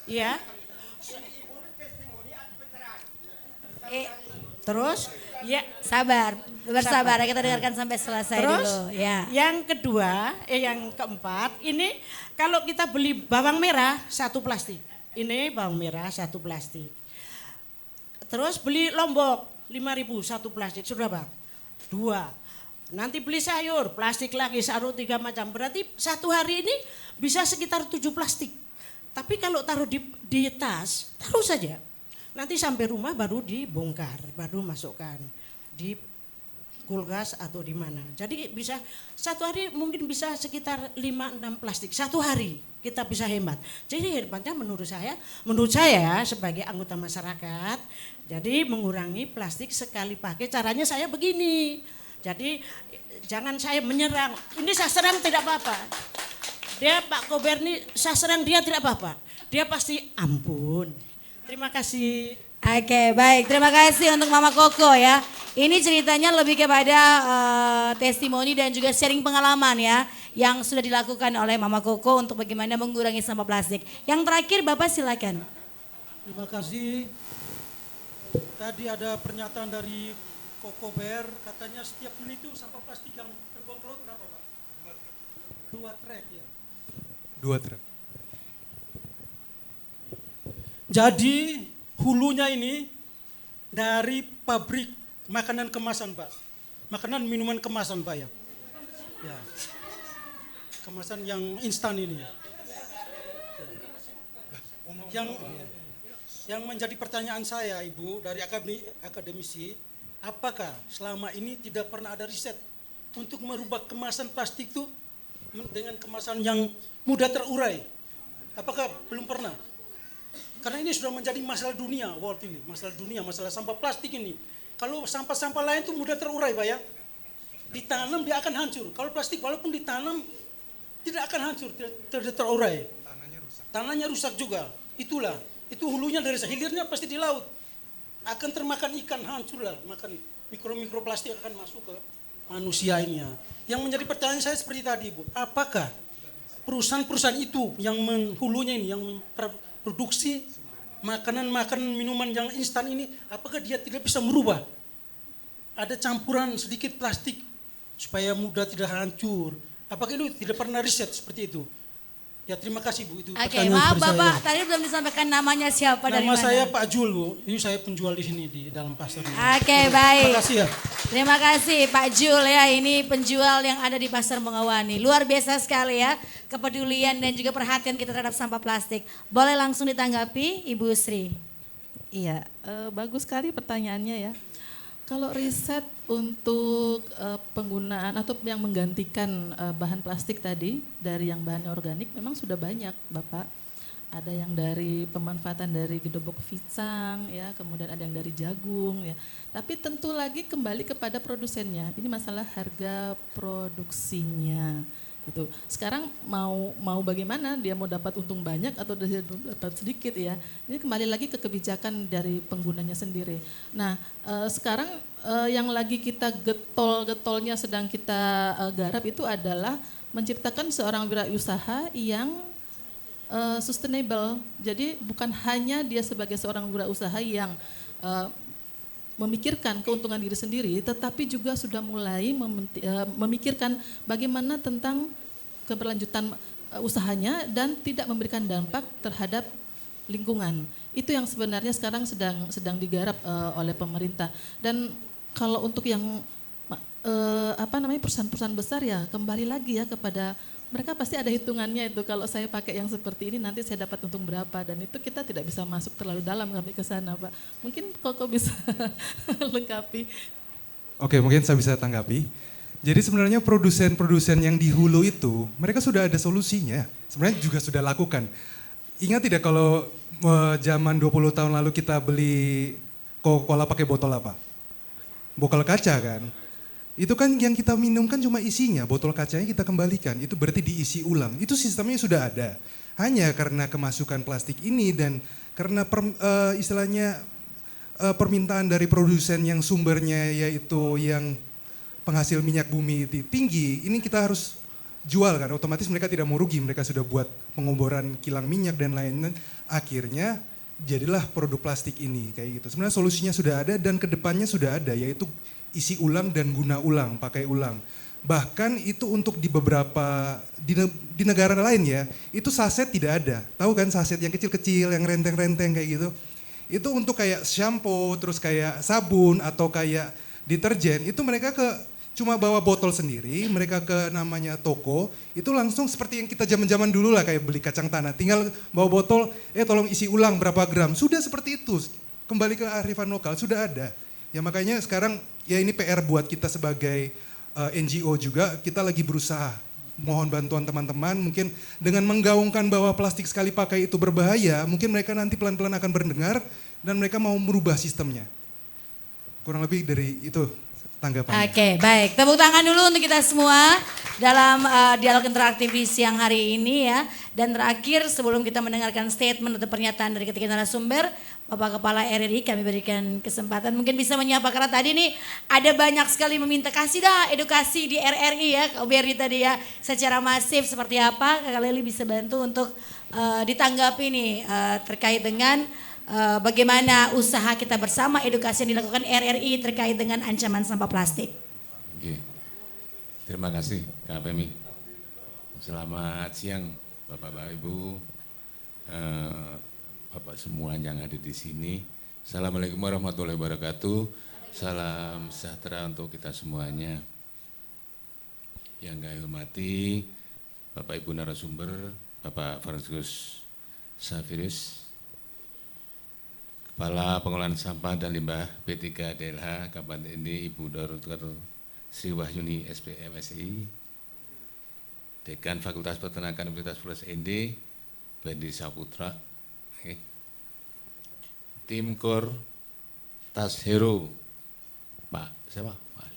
Speaker 4: Iya. Terus Ya,
Speaker 9: Sabar, bersabar. Kita dengarkan sampai selesai
Speaker 4: Terus,
Speaker 9: dulu. Ya.
Speaker 4: yang kedua, yang keempat, ini kalau kita beli bawang merah 1 plastik. Ini bawang merah 1 plastik. Terus beli lombok 5.000 1 plastik, sudah Bang? 2. Nanti beli sayur, plastik lagi, 3 macam. Berarti satu hari ini bisa sekitar 7 plastik. Tapi kalau taruh di tas, taruh saja. Nanti sampai rumah baru dibongkar, baru masukkan di kulkas atau di mana. Jadi bisa satu hari mungkin bisa sekitar 5-6 plastik. Satu hari kita bisa hemat. Jadi hebatnya menurut saya sebagai anggota masyarakat, jadi mengurangi plastik sekali pakai. Caranya saya begini. Jadi jangan saya menyerang. Ini saya serang tidak apa-apa. Dia Pak Kober ini saya serang dia tidak apa-apa. Dia pasti ampun. Terima kasih.
Speaker 9: Oke, baik. Terima kasih untuk Mama Koko ya. Ini ceritanya lebih kepada testimoni dan juga sharing pengalaman ya yang sudah dilakukan oleh Mama Koko untuk bagaimana mengurangi sampah plastik. Yang terakhir Bapak silakan.
Speaker 8: Terima kasih. Tadi ada pernyataan dari Koko Ber, katanya setiap menit itu sampah plastik yang terbuang ke laut berapa Pak? 2 truk ya.
Speaker 15: 2 truk.
Speaker 8: Jadi hulunya ini dari pabrik makanan kemasan Pak. Makanan minuman kemasan Pak ya. Ya. Kemasan yang instan ini. Ya. Yang menjadi pertanyaan saya Ibu dari akademisi, apakah selama ini tidak pernah ada riset untuk merubah kemasan plastik itu dengan kemasan yang mudah terurai? Apakah belum pernah? Karena ini sudah menjadi masalah dunia, world ini, masalah dunia, masalah sampah plastik ini. Kalau sampah-sampah lain itu mudah terurai, Pak ya. Ditanam dia akan hancur. Kalau plastik walaupun ditanam tidak akan hancur, tidak terurai. Tanahnya rusak juga. Itulah, itu hulunya dari hilirnya pasti di laut. Akan termakan ikan, hancur lah, makan mikroplastik akan masuk ke manusia ini ya. Yang menjadi pertanyaan saya seperti tadi Bu, apakah perusahaan-perusahaan itu yang hulunya ini, yang memproduksi makanan minuman yang instan ini, apakah dia tidak bisa merubah? Ada campuran sedikit plastik supaya mudah tidak hancur. Apakah itu tidak pernah riset seperti itu? Ya terima kasih Bu, itu pertanyaan
Speaker 9: maaf
Speaker 8: seperti
Speaker 9: Bapak,
Speaker 8: saya.
Speaker 9: tadi belum disampaikan namanya siapa dari
Speaker 8: Nama
Speaker 9: mana.
Speaker 8: saya Pak Jul Bu, ini saya penjual di sini di dalam pasar.
Speaker 9: Oke, baik.
Speaker 8: Terima kasih ya.
Speaker 9: Terima kasih Pak Jul ya, ini penjual yang ada di Pasar Mengawani. Luar biasa sekali ya kepedulian dan juga perhatian kita terhadap sampah plastik. Boleh langsung ditanggapi Ibu Sri.
Speaker 16: Iya, bagus sekali pertanyaannya ya. Kalau riset untuk penggunaan atau yang menggantikan bahan plastik tadi dari yang bahannya organik memang sudah banyak Bapak. Ada yang dari pemanfaatan dari gedobok pisang ya, kemudian ada yang dari jagung ya. Tapi tentu lagi kembali kepada produsennya. Ini masalah harga produksinya. Gitu. Sekarang mau bagaimana dia mau dapat untung banyak atau dia dapat sedikit ya. Ini kembali lagi ke kebijakan dari penggunanya sendiri. Nah sekarang yang lagi kita getolnya sedang kita garap itu adalah menciptakan seorang wirausaha yang sustainable. Jadi bukan hanya dia sebagai seorang wirausaha yang memikirkan keuntungan diri sendiri, tetapi juga sudah mulai memikirkan bagaimana tentang keberlanjutan usahanya dan tidak memberikan dampak terhadap lingkungan. Itu yang sebenarnya sekarang sedang digarap oleh pemerintah. Dan kalau untuk yang perusahaan-perusahaan besar ya kembali lagi ya kepada mereka pasti ada hitungannya itu, kalau saya pakai yang seperti ini nanti saya dapat untung berapa, dan itu kita tidak bisa masuk terlalu dalam sampai ke sana Pak. Mungkin Koko bisa lengkapi.
Speaker 15: Oke, mungkin saya bisa tanggapi. Jadi sebenarnya produsen-produsen yang di hulu itu mereka sudah ada solusinya. Sebenarnya juga sudah lakukan. Ingat tidak kalau zaman 20 tahun lalu kita beli Coca-Cola pakai botol apa? Botol kaca kan? Itu kan yang kita minum kan cuma isinya, botol kacanya kita kembalikan, itu berarti diisi ulang. Itu sistemnya sudah ada. Hanya karena kemasukan plastik ini dan karena istilahnya permintaan dari produsen yang sumbernya yaitu yang penghasil minyak bumi tinggi, ini kita harus jual kan, otomatis mereka tidak mau rugi, mereka sudah buat pengoboran kilang minyak dan lain-lain. Akhirnya jadilah produk plastik ini kayak gitu. Sebenarnya solusinya sudah ada dan kedepannya sudah ada, yaitu isi ulang dan guna ulang, pakai ulang. Bahkan itu untuk di beberapa, di negara lain ya, itu saset tidak ada. Tahu kan saset yang kecil-kecil, yang renteng-renteng kayak gitu. Itu untuk kayak shampoo, terus kayak sabun atau kayak deterjen, itu mereka cuma bawa botol sendiri, mereka ke namanya toko, itu langsung seperti yang kita zaman-zaman dulu lah kayak beli kacang tanah. Tinggal bawa botol, tolong isi ulang berapa gram. Sudah seperti itu, kembali ke kearifan lokal, sudah ada. Ya makanya sekarang ya ini PR buat kita sebagai NGO juga, kita lagi berusaha mohon bantuan teman-teman, mungkin dengan menggaungkan bahwa plastik sekali pakai itu berbahaya, mungkin mereka nanti pelan-pelan akan mendengar dan mereka mau merubah sistemnya. Kurang lebih dari itu tanggapannya.
Speaker 9: Oke, baik. Tepuk tangan dulu untuk kita semua dalam dialog interaktif di siang hari ini ya. Dan terakhir sebelum kita mendengarkan statement atau pernyataan dari ketiga narasumber, Bapak Kepala RRI kami berikan kesempatan mungkin bisa menyapa karena tadi nih ada banyak sekali meminta kasih dah edukasi di RRI ya, Kak Berdi tadi ya secara masif seperti apa, Kak Leli bisa bantu untuk ditanggapi nih terkait dengan bagaimana usaha kita bersama edukasi yang dilakukan RRI terkait dengan ancaman sampah plastik.
Speaker 5: Oke. Terima kasih Kak Femi. Selamat siang Bapak-Bapak Ibu, Bapak semua yang ada di sini. Assalamualaikum warahmatullahi wabarakatuh. Salam sejahtera untuk kita semuanya. Yang kami hormati Bapak Ibu narasumber, Bapak Franciscus Xaverius, Kepala Pengelolaan Sampah dan Limbah P3 DLH Kabupaten Ende, Ibu Dr. Sri Wahyuni SPMSI, Dekan Fakultas Peternakan Universitas Pulau Ende, Berdi Saputra, Tim Kor Tas Hero, Pak siapa? Pak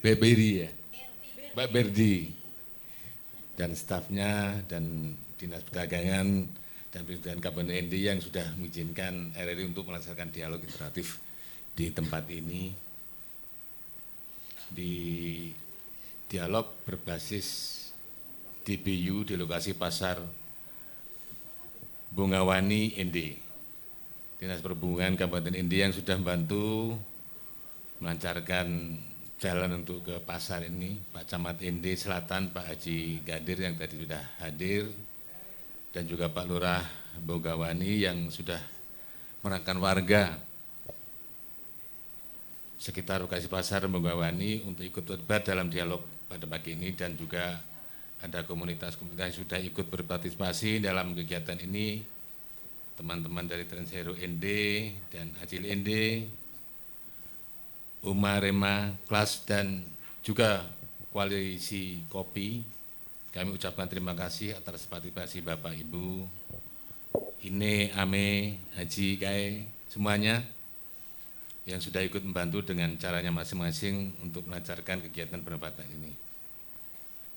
Speaker 5: Berdi ya, Pak Berdi, dan stafnya dan Dinas Perdagangan dan Perindustrian Kabupaten Ende yang sudah mengizinkan RRI untuk melaksanakan dialog interaktif di tempat ini. Di dialog berbasis DBU di lokasi pasar Bungawani Ende. Dinas Perhubungan Kabupaten Ende yang sudah membantu melancarkan jalan untuk ke pasar ini, Pak Camat Ende Selatan, Pak Haji Gadir yang tadi sudah hadir, dan juga Pak Lurah Bungawani yang sudah merangkul warga sekitar lokasi pasar Bungawani untuk ikut terlibat dalam dialog pada pagi ini, dan juga ada komunitas-komunitas yang sudah ikut berpartisipasi dalam kegiatan ini, teman-teman dari Transero Ende dan Acil Ende, Uma Rema Klas, dan juga Koalisi Kopi. Kami ucapkan terima kasih atas partisipasi Bapak Ibu, Ine, Ame, Haji, Kai, semuanya yang sudah ikut membantu dengan caranya masing-masing untuk melancarkan kegiatan penempatan ini.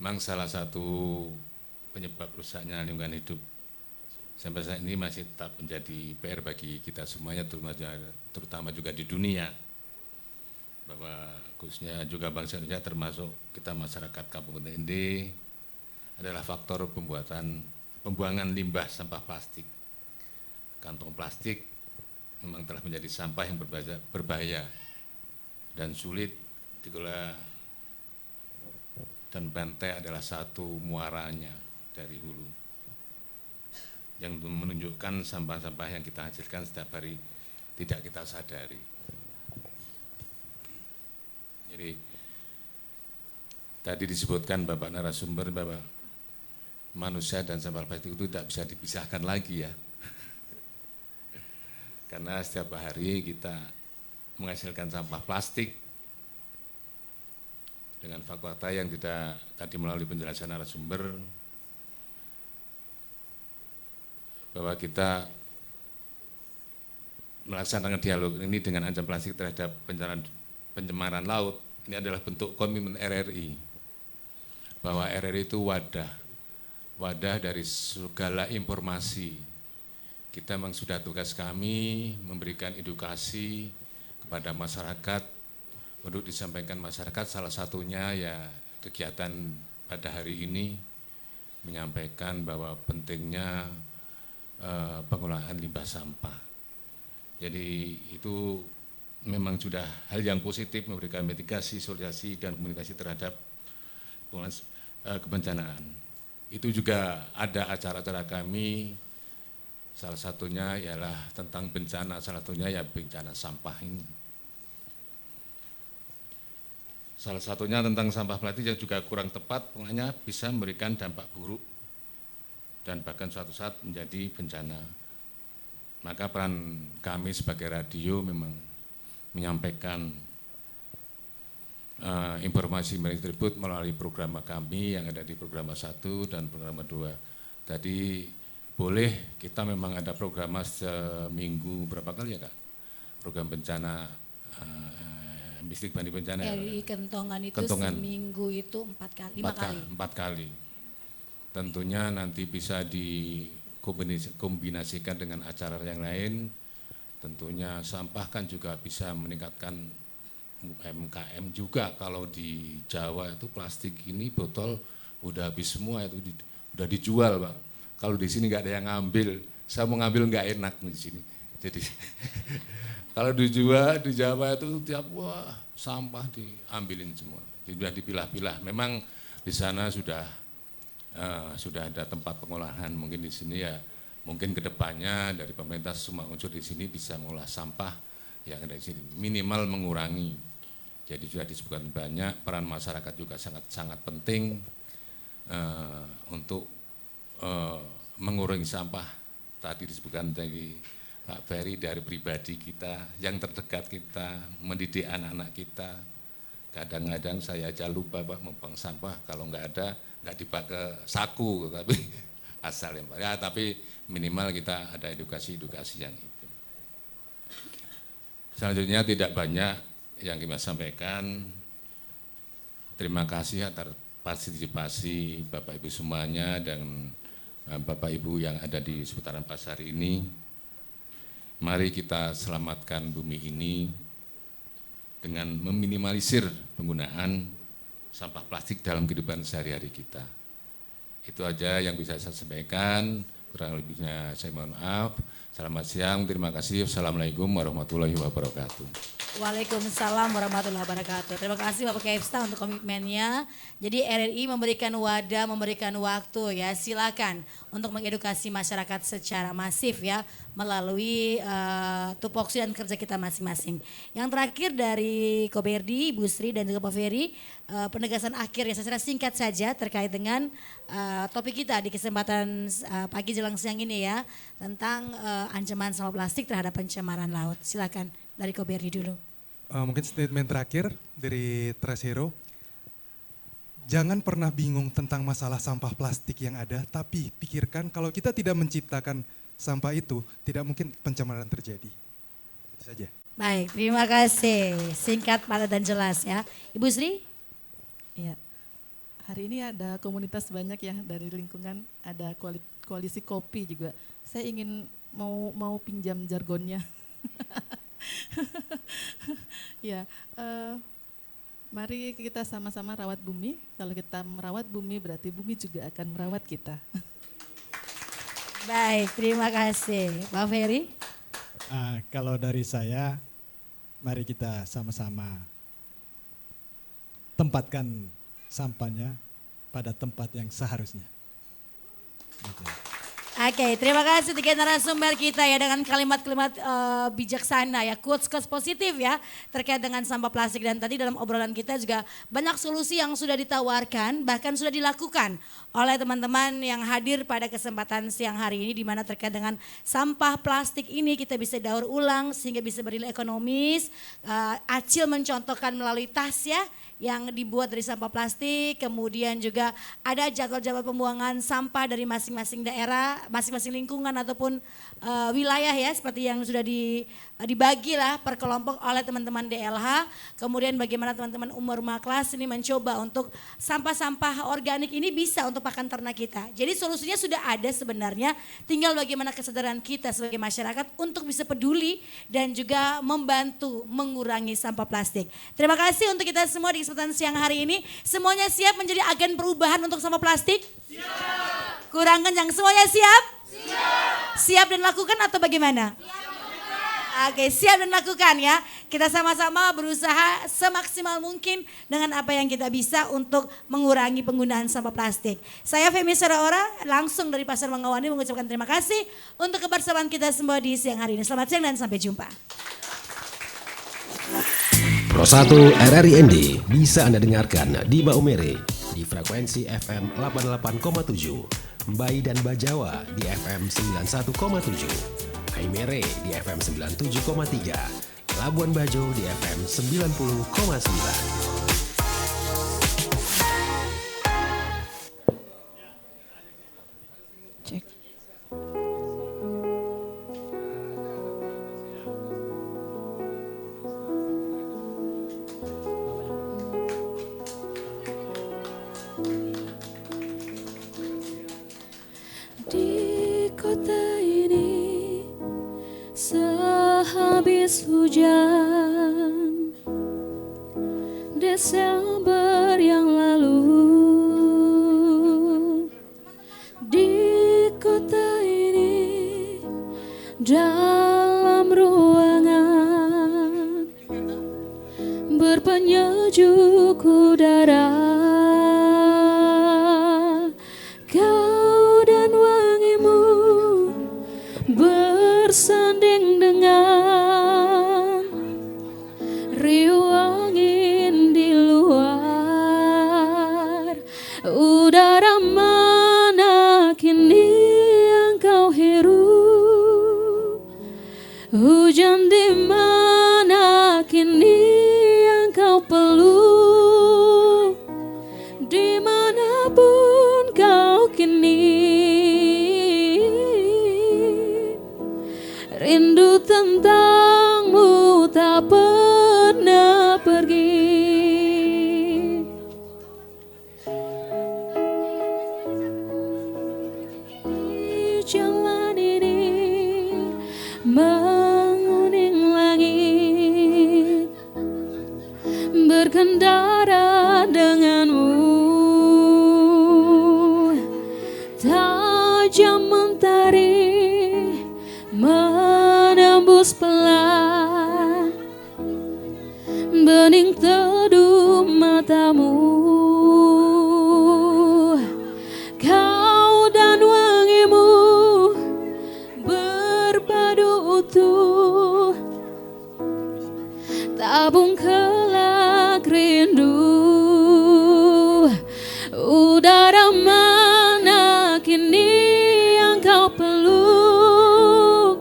Speaker 5: Memang salah satu penyebab rusaknya lingkungan hidup sampai saat ini masih tetap menjadi PR bagi kita semuanya, terutama juga di dunia. Bahwa khususnya juga bangsa Indonesia termasuk kita masyarakat Kabupaten Ende adalah faktor pembuangan limbah sampah plastik. Kantong plastik memang telah menjadi sampah yang berbahaya dan sulit dikelola, dan Bantai adalah satu muaranya dari hulu yang menunjukkan sampah-sampah yang kita hasilkan setiap hari tidak kita sadari. Jadi tadi disebutkan Bapak narasumber bahwa manusia dan sampah plastik itu tidak bisa dipisahkan lagi ya. Karena setiap hari kita menghasilkan sampah plastik dengan fakta yang tidak tadi melalui penjelasan narasumber bahwa kita melaksanakan dialog ini dengan ancaman plastik terhadap pencemaran laut. Ini adalah bentuk komitmen RRI bahwa RRI itu wadah dari segala informasi. Kita memang sudah tugas kami memberikan edukasi kepada masyarakat untuk disampaikan masyarakat, salah satunya ya kegiatan pada hari ini menyampaikan bahwa pentingnya pengelolaan limbah sampah. Jadi itu memang sudah hal yang positif, memberikan mitigasi, sosialisasi dan komunikasi terhadap kebencanaan. Itu juga ada acara-acara kami, salah satunya ialah tentang bencana, salah satunya ya bencana sampah ini. Salah satunya tentang sampah plastik yang juga kurang tepat, pokoknya bisa memberikan dampak buruk dan bahkan suatu saat menjadi bencana. Maka peran kami sebagai radio memang menyampaikan informasi tersebut melalui program kami yang ada di program 1 dan program 2. Tadi boleh kita memang ada program seminggu berapa kali ya Kak? Program bencana, mistik bani bencana.
Speaker 9: RI Kentongan itu seminggu itu 4 kali, 5 kali.
Speaker 5: 4 kali. Tentunya nanti bisa dikombinasikan dengan acara yang lain. Tentunya sampah kan juga bisa meningkatkan UMKM juga. Kalau di Jawa itu plastik ini botol udah habis semua, itu udah dijual Pak. Kalau di sini nggak ada yang ngambil, saya mau ngambil nggak enak di sini. Jadi kalau dijual di Jawa itu tiap wah sampah diambilin semua, sudah dipilah-pilah. Memang di sana sudah ada tempat pengolahan. Mungkin di sini ya, mungkin kedepannya dari pemerintah semua unsur di sini bisa mengolah sampah yang ada di sini, minimal mengurangi. Jadi sudah disebutkan banyak, peran masyarakat juga sangat penting untuk mengurangi sampah. Tadi disebutkan dari Pak Ferry, dari pribadi kita, yang terdekat kita, mendidik anak-anak kita. Kadang-kadang saya aja lupa Pak membuang sampah, kalau nggak dibak ke saku, tapi asal ya Pak. Ya, tapi minimal kita ada edukasi yang itu. Selanjutnya tidak banyak yang kita sampaikan. Terima kasih atas partisipasi Bapak Ibu semuanya dan Bapak Ibu yang ada di seputaran pasar ini. Mari kita selamatkan bumi ini dengan meminimalisir penggunaan sampah plastik dalam kehidupan sehari-hari kita. Itu aja yang bisa saya sampaikan. Kurang lebihnya saya mohon maaf. Selamat siang, terima kasih. Assalamualaikum warahmatullahi wabarakatuh.
Speaker 9: Waalaikumsalam warahmatullahi wabarakatuh. Terima kasih Bapak Kepsta untuk komitmennya. Jadi RRI memberikan wadah, memberikan waktu ya. Silakan untuk mengedukasi masyarakat secara masif ya melalui tupoksi dan kerja kita masing-masing. Yang terakhir dari Koberdi, Ibu Sri dan juga Pak Ferry, penegasan akhir ya secara singkat saja terkait dengan topik kita di kesempatan pagi jelang siang ini ya tentang ancaman sampah plastik terhadap pencemaran laut. Silakan dari Koberdi dulu.
Speaker 15: Mungkin statement terakhir dari Trashero. Jangan pernah bingung tentang masalah sampah plastik yang ada, tapi pikirkan kalau kita tidak menciptakan sampah itu, tidak mungkin pencemaran terjadi. Itu saja.
Speaker 9: Baik, terima kasih. Singkat, padat dan jelas ya. Ibu Sri?
Speaker 16: Iya. Hari ini ada komunitas banyak ya dari lingkungan, ada koalisi kopi juga. Saya ingin mau pinjam jargonnya. Ya, mari kita sama-sama rawat bumi. Kalau kita merawat bumi berarti bumi juga akan merawat kita.
Speaker 9: Baik, terima kasih. Pak Ferry?
Speaker 10: Kalau dari saya, mari kita sama-sama tempatkan sampahnya pada tempat yang seharusnya. Gitu.
Speaker 9: Oke, terima kasih tiga narasumber kita ya dengan kalimat-kalimat bijaksana ya, quotes-quotes positif ya terkait dengan sampah plastik. Dan tadi dalam obrolan kita juga banyak solusi yang sudah ditawarkan, bahkan sudah dilakukan oleh teman-teman yang hadir pada kesempatan siang hari ini, di mana terkait dengan sampah plastik ini kita bisa daur ulang sehingga bisa bernilai ekonomis. Acil mencontohkan melalui tas ya yang dibuat dari sampah plastik, kemudian juga ada jadwal-jadwal pembuangan sampah dari masing-masing daerah, masing-masing lingkungan ataupun wilayah ya, seperti yang sudah dibagi lah per kelompok oleh teman-teman DLH. Kemudian bagaimana teman-teman umur rumah kelas ini mencoba untuk sampah-sampah organik ini bisa untuk pakan ternak kita. Jadi solusinya sudah ada sebenarnya, tinggal bagaimana kesadaran kita sebagai masyarakat untuk bisa peduli dan juga membantu mengurangi sampah plastik. Terima kasih untuk kita semua di kesempatan siang hari ini. Semuanya siap menjadi agen perubahan untuk sampah plastik? Siap. Kurang kencang, semuanya siap? Siap. Siap dan lakukan atau bagaimana? Siap. Oke, siap dan lakukan ya. Kita sama-sama berusaha semaksimal mungkin dengan apa yang kita bisa untuk mengurangi penggunaan sampah plastik. Saya Femi Saraora langsung dari Pasar Mangawani mengucapkan terima kasih untuk kebersamaan kita semua di siang hari ini. Selamat siang dan sampai jumpa.
Speaker 3: Pro 1 RRI ND bisa Anda dengarkan di Maumere di frekuensi FM 88,7, Mbai dan Bajawa di FM 91,7, Haimere di FM 97,3, Labuan Bajo di FM 90,9.
Speaker 6: Di kota ini sehabis hujan Desember yang lalu, di kota ini dalam ruangan berpenyejuk udara, bersanding dengan riuh angin di luar. Udara mana kini yang kau hirup? Hujan di mana kini yang kau peluk? Dimanapun kau kini, rindu tentangmu tak pernah pergi. Di jalan ini menguning langit, berkendara denganmu, tajam mentari menembus pelan, bening teduh matamu. Kau dan wangimu berpadu utuh, tabung kelak rindu. Udara mana kini yang kau peluk?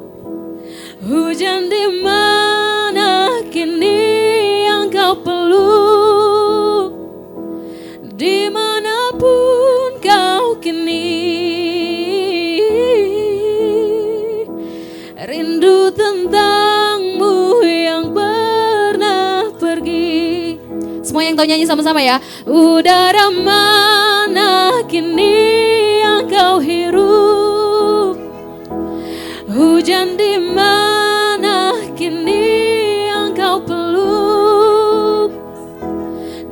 Speaker 6: Hujan di mana kini yang kau peluk? Dimanapun kau kini, rindu tentangmu yang pernah pergi. Semua yang tahu nyanyi sama-sama ya. Udara mana kini yang kau hirup? Hujan di mana kini yang kau peluk?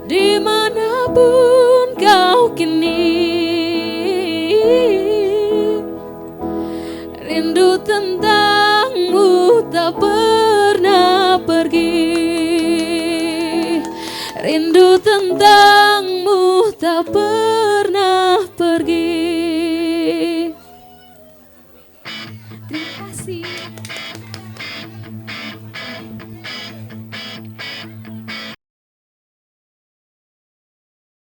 Speaker 6: Dimanapun kau kini, rindu tentangmu tak pernah pergi. Rindu tentangmu tak pernah pergi.